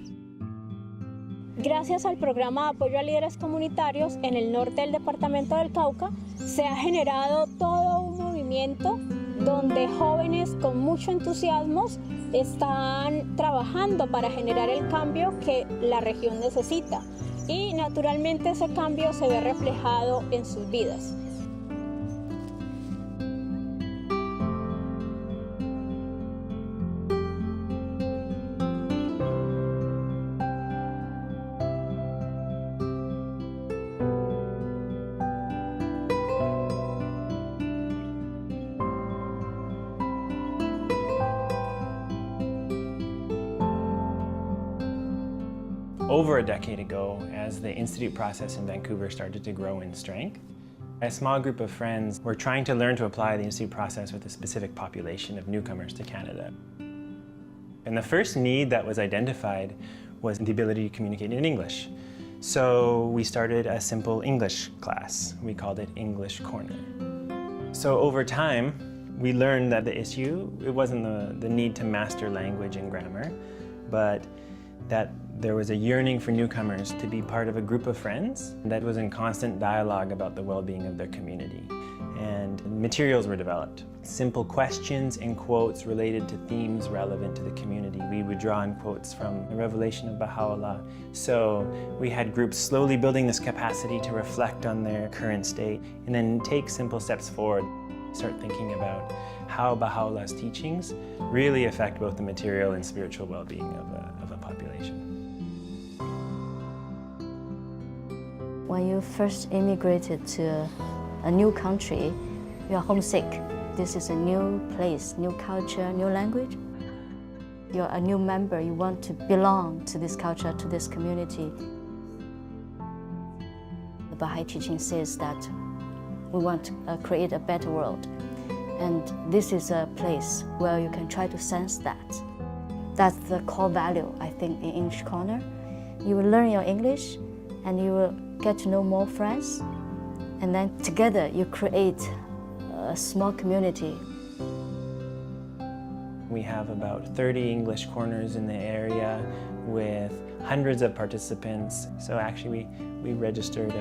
Speaker 10: Gracias al programa de apoyo a líderes comunitarios en el norte del departamento del Cauca, se ha generado todo un movimiento donde jóvenes con mucho entusiasmo están trabajando para generar el cambio que la región necesita. Y naturalmente ese cambio se ve reflejado en sus vidas.
Speaker 13: Over a decade ago, as the institute process in Vancouver started to grow in strength, a small group of friends were trying to learn to apply the institute process with a specific population of newcomers to Canada. And the first need that was identified was the ability to communicate in English. So we started a simple English class. We called it English Corner. So over time, we learned that the issue, it wasn't the need to master language and grammar, but that there was a yearning for newcomers to be part of a group of friends that was in constant dialogue about the well-being of their community. And materials were developed. Simple questions and quotes related to themes relevant to the community. We would draw on quotes from the Revelation of Baha'u'llah. So we had groups slowly building this capacity to reflect on their current state and then take simple steps forward. Start thinking about how Baha'u'llah's teachings really affect both the material and spiritual well-being of a population.
Speaker 14: When you first immigrated to a new country, you are homesick. This is a new place, new culture, new language. You're a new member, you want to belong to this culture, to this community. Baha'i teaching says that we want to create a better world. And this is a place where you can try to sense that. That's the core value, I think, in English Corner. You will learn your English and you will get to know more friends. And then together you create a small community.
Speaker 13: We have about 30 English corners in the area with hundreds of participants. So actually we registered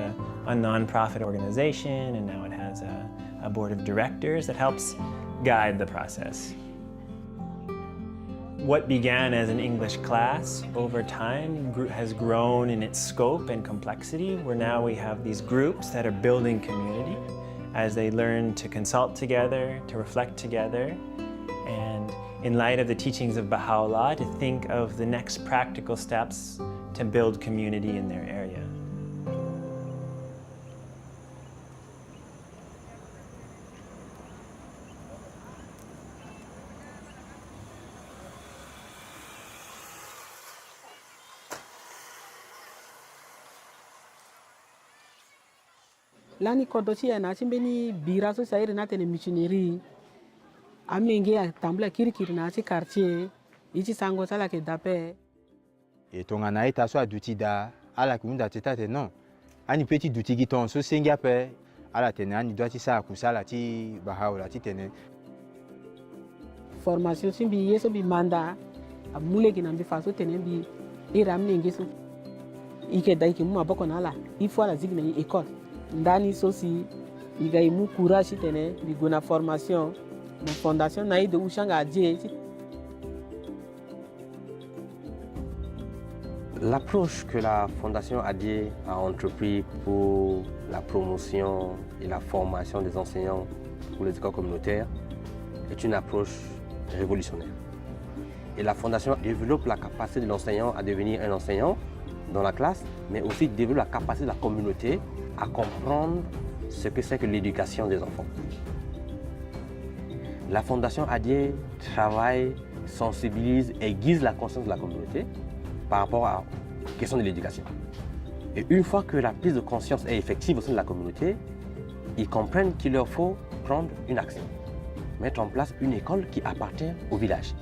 Speaker 13: a non-profit organization, and now it has a board of directors that helps guide the process. What began as an English class over time has grown in its scope and complexity, where now we have these groups that are building community as they learn to consult together, to reflect together, and in light of the teachings of Baha'u'llah, to think of the next practical steps to build community in their area.
Speaker 15: Lani kodochi na chimbeni bira so sairi na tene missionary amenge ya tambla kirikiri na chi quartier ichi sango sala ke dape
Speaker 16: et tonga na ita so aduti da ala kunda teta te non ani petit duti giton so sengia pe ala tene ani doiti sa kusala ti Baha'u'llah ti tene
Speaker 15: formation simbi yeso bi manda amule ki nambi faso tene bi iramne ngeso ike dai ki mu aboko na ala ifo ala zigna école ndani sosi iga imu courage tene bigona formation na fondation na de ushanga adie.
Speaker 17: L'approche que la Fondation Adier a entrepris pour la promotion et la formation des enseignants pour les écoles communautaires est une approche révolutionnaire. Et la Fondation développe la capacité de l'enseignant à devenir un enseignant dans la classe, mais aussi développe la capacité de la communauté à comprendre ce que c'est que l'éducation des enfants. La Fondation Adier travaille, sensibilise et aiguise la conscience de la communauté par rapport à la question de l'éducation. Et une fois que la prise de conscience est effective au sein de la communauté, ils comprennent qu'il leur faut prendre une action, mettre en place une école qui appartient au village.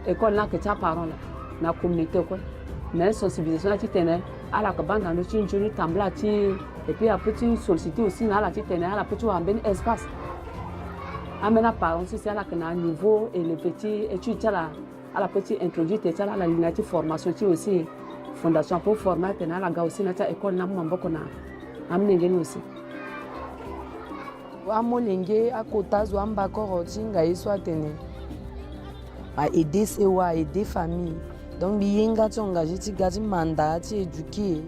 Speaker 18: École là que tu as parlé, la communauté quoi, mais sensibilisation là tu tenais. À la cabane dans le chinchou, tambla et puis après tu solliciter aussi à la titane, à la petite un espace. Amena parents c'est à la niveau et le petit étude à la petite introduite et à la lunatique formation aussi fondation pour former à la gars aussi notre école n'a pas beaucoup na amnengeni aussi.
Speaker 19: Amolenge akota zo ambako rotinga iswa tene. A aider sewa aider famille. Donc biyenga tsonga jiti gazi manda ti éduquer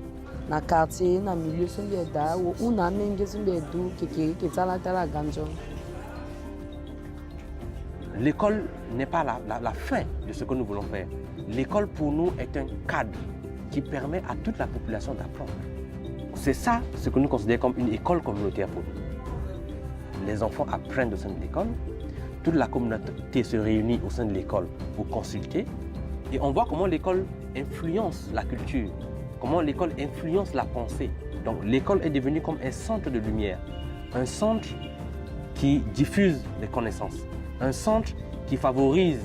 Speaker 19: na quartier na milieu sombeda ou una menge sombedu ke tsala tala ganjo.
Speaker 17: L'école n'est pas la fin de ce que nous voulons faire. L'école pour nous est un cadre qui permet à toute la population d'apprendre. C'est ça ce que nous considérons comme une école communautaire pour nous. Les enfants apprennent au sein de l'école, toute la communauté se réunit au sein de l'école pour consulter. Et on voit comment l'école influence la culture, comment l'école influence la pensée. Donc l'école est devenue comme un centre de lumière, un centre qui diffuse les connaissances, un centre qui favorise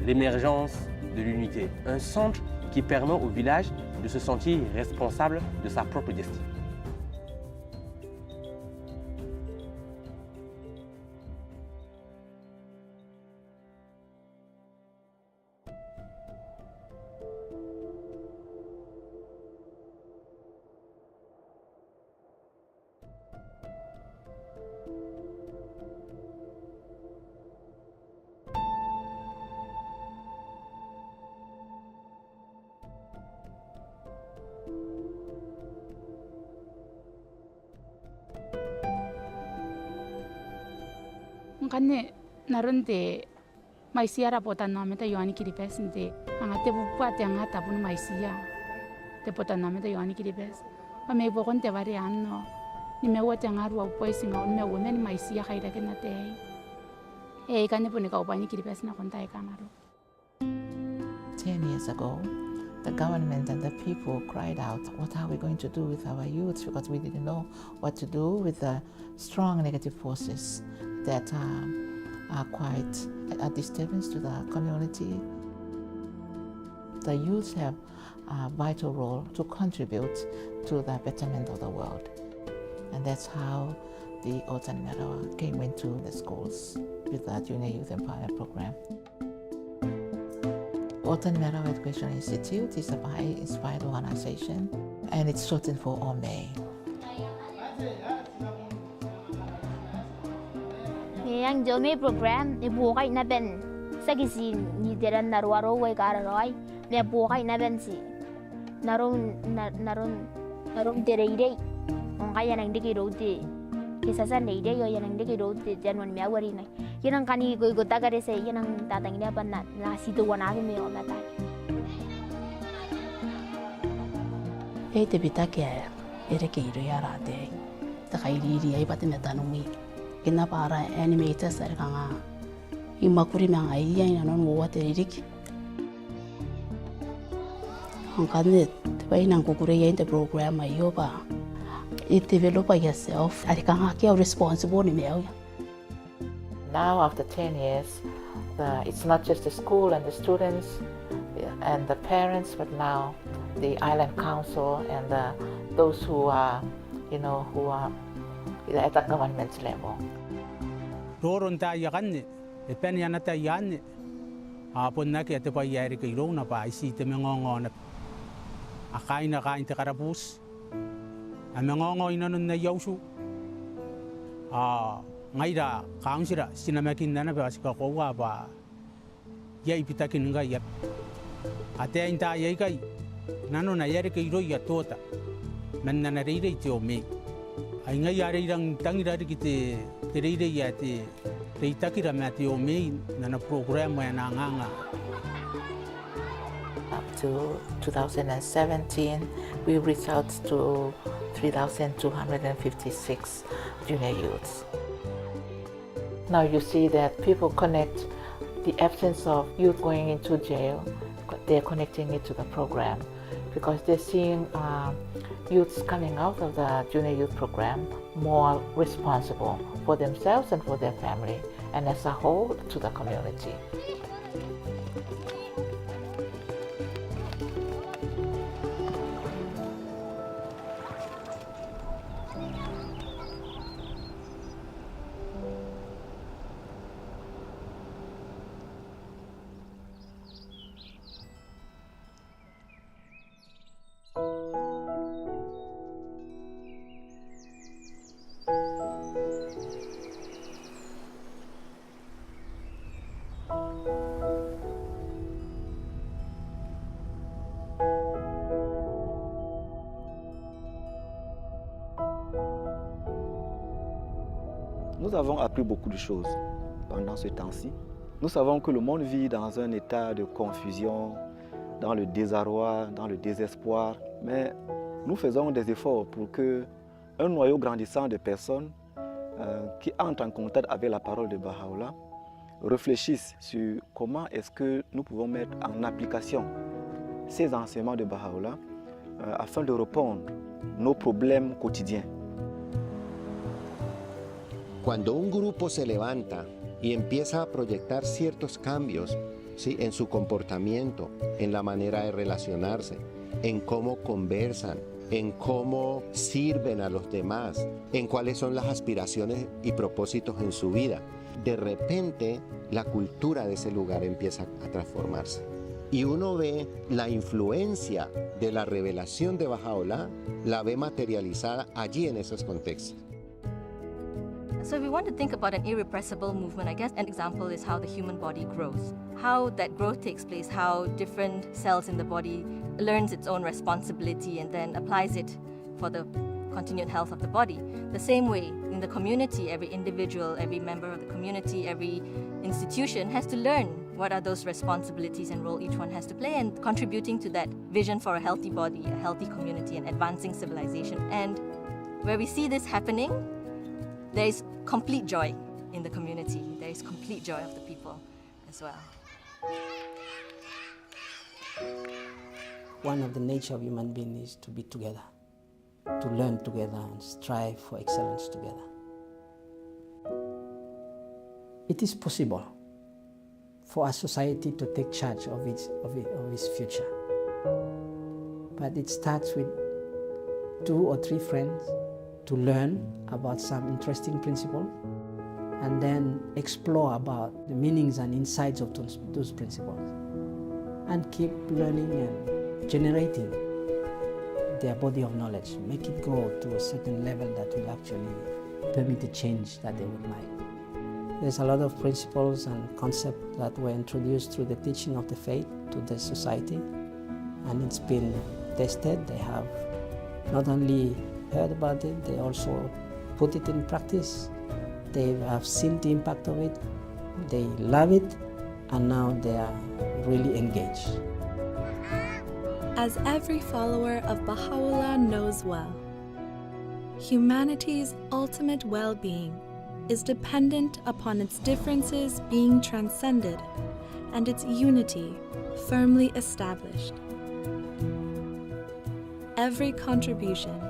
Speaker 17: l'émergence de l'unité, un centre qui permet au village de se sentir responsable de sa propre destinée.
Speaker 20: Ngane naronde maisia rapota nome ta yoani kiripes nte angate bupate angata pun maisia te pota nome ta yoani kiripes pa me bokon te vari anno ni me wote ngaru au poisinga me wona ni maisia khaira kenate kane pone ka upani kiripes na konta e kanaro.
Speaker 21: 10 years ago, the government and the people cried out, what are we going to do with our youth? Because we didn't know what to do with the strong negative forces that are quite a disturbance to the community. The youth have a vital role to contribute to the betterment of the world. And that's how the Otan Merawa came into the schools with the Junior Youth Empowerment Program. Otan Merawa Education Institute is a Baha'i-inspired organization, and it's shortened for OME.
Speaker 22: Yang Jome program ni bukai na ben sagisi ni deran narwaro way kararoi ni bukai na ben si naron dereire on kaya nang diki rote kisasa neire yo yang diki rote janwan miawari nai yanang kani go tagare se yanang tatang ni apan na situ wanagi me o mata
Speaker 23: te bitake ere ke iro yara de ta kairi ri ai patin metanumi kina para animators sar kanga imakuri mang ai ya non wo teririk angkane bai nang kokure ya in the program ayo ba it develop yourself ari kanga ke responsible ni meo.
Speaker 21: Now after 10 years it's not just the school and the students and the parents, but now the island council and those who are at the government level.
Speaker 24: Doron ta yakanne, pen yana ta yanne. Apon na ke te pa yari ke ro na pa isi te mengongo na. Akain na kain te karabus. A mengongo ina nun na yausu. Ngaira kaungsira sinamakin na ba sika ko wa ba. Yai pitakin nga yap. Ate inta yai kai. Nano na yari ke ro ya tota. Men na reire te o me. Ai nga yari rang tangira ki te reire ya te itakira me te o me na program ya na nganga.
Speaker 21: Up to 2017, we reached out to 3,256 junior youths. Now you see that people connect the absence of youth going into jail, they're connecting it to the program because they're seeing youths coming out of the junior youth program more responsible for themselves and for their family, and as a whole to the community.
Speaker 25: Nous avons appris beaucoup de choses pendant ce temps-ci. Nous savons que le monde vit dans un état de confusion, dans le désarroi, dans le désespoir, mais nous faisons des efforts pour qu'un noyau grandissant de personnes qui entrent en contact avec la parole de Baha'u'llah réfléchissent sur comment est-ce que nous pouvons mettre en application ces enseignements de Baha'u'llah afin de répondre à nos problèmes quotidiens.
Speaker 26: Cuando un grupo se levanta y empieza a proyectar ciertos cambios, ¿sí?, en su comportamiento, en la manera de relacionarse, en cómo conversan, en cómo sirven a los demás, en cuáles son las aspiraciones y propósitos en su vida, de repente la cultura de ese lugar empieza a transformarse. Y uno ve la influencia de la revelación de Baha'u'llah, la ve materializada allí en esos contextos.
Speaker 27: So if we want to think about an irrepressible movement, I guess an example is how the human body grows. How that growth takes place, how different cells in the body learns its own responsibility and then applies it for the continued health of the body. The same way, in the community, every individual, every member of the community, every institution has to learn what are those responsibilities and role each one has to play and contributing to that vision for a healthy body, a healthy community, and advancing civilization. And where we see this happening, there is complete joy in the community. There is complete joy of the people as well.
Speaker 1: one of the nature of human beings is to be together, to learn together and strive for excellence together. It is possible for a society to take charge of its future. But it starts with 2 or 3 friends to learn about some interesting principle and then explore about the meanings and insights of those principles and keep learning and generating their body of knowledge, make it go to a certain level that will actually permit the change that they would like. There's a lot of principles and concepts that were introduced through the teaching of the faith to the society, and it's been tested. They have not only heard about it, they also put it in practice. They have seen the impact of it, they love it, and now they are really engaged.
Speaker 2: As every follower of Baha'u'llah knows well, humanity's ultimate well-being is dependent upon its differences being transcended and its unity firmly established. Every contribution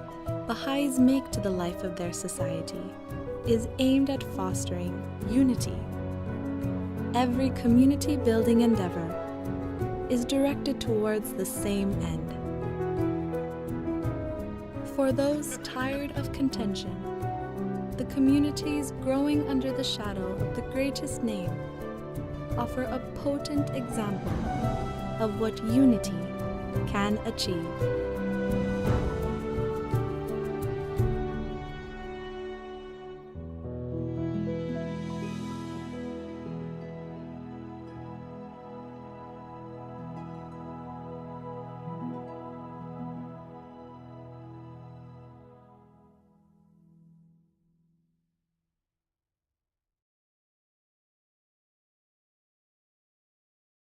Speaker 2: Baha'is make to the life of their society is aimed at fostering unity. Every community-building endeavor is directed towards the same end. For those tired of contention, the communities growing under the shadow of the greatest name offer a potent example of what unity can achieve.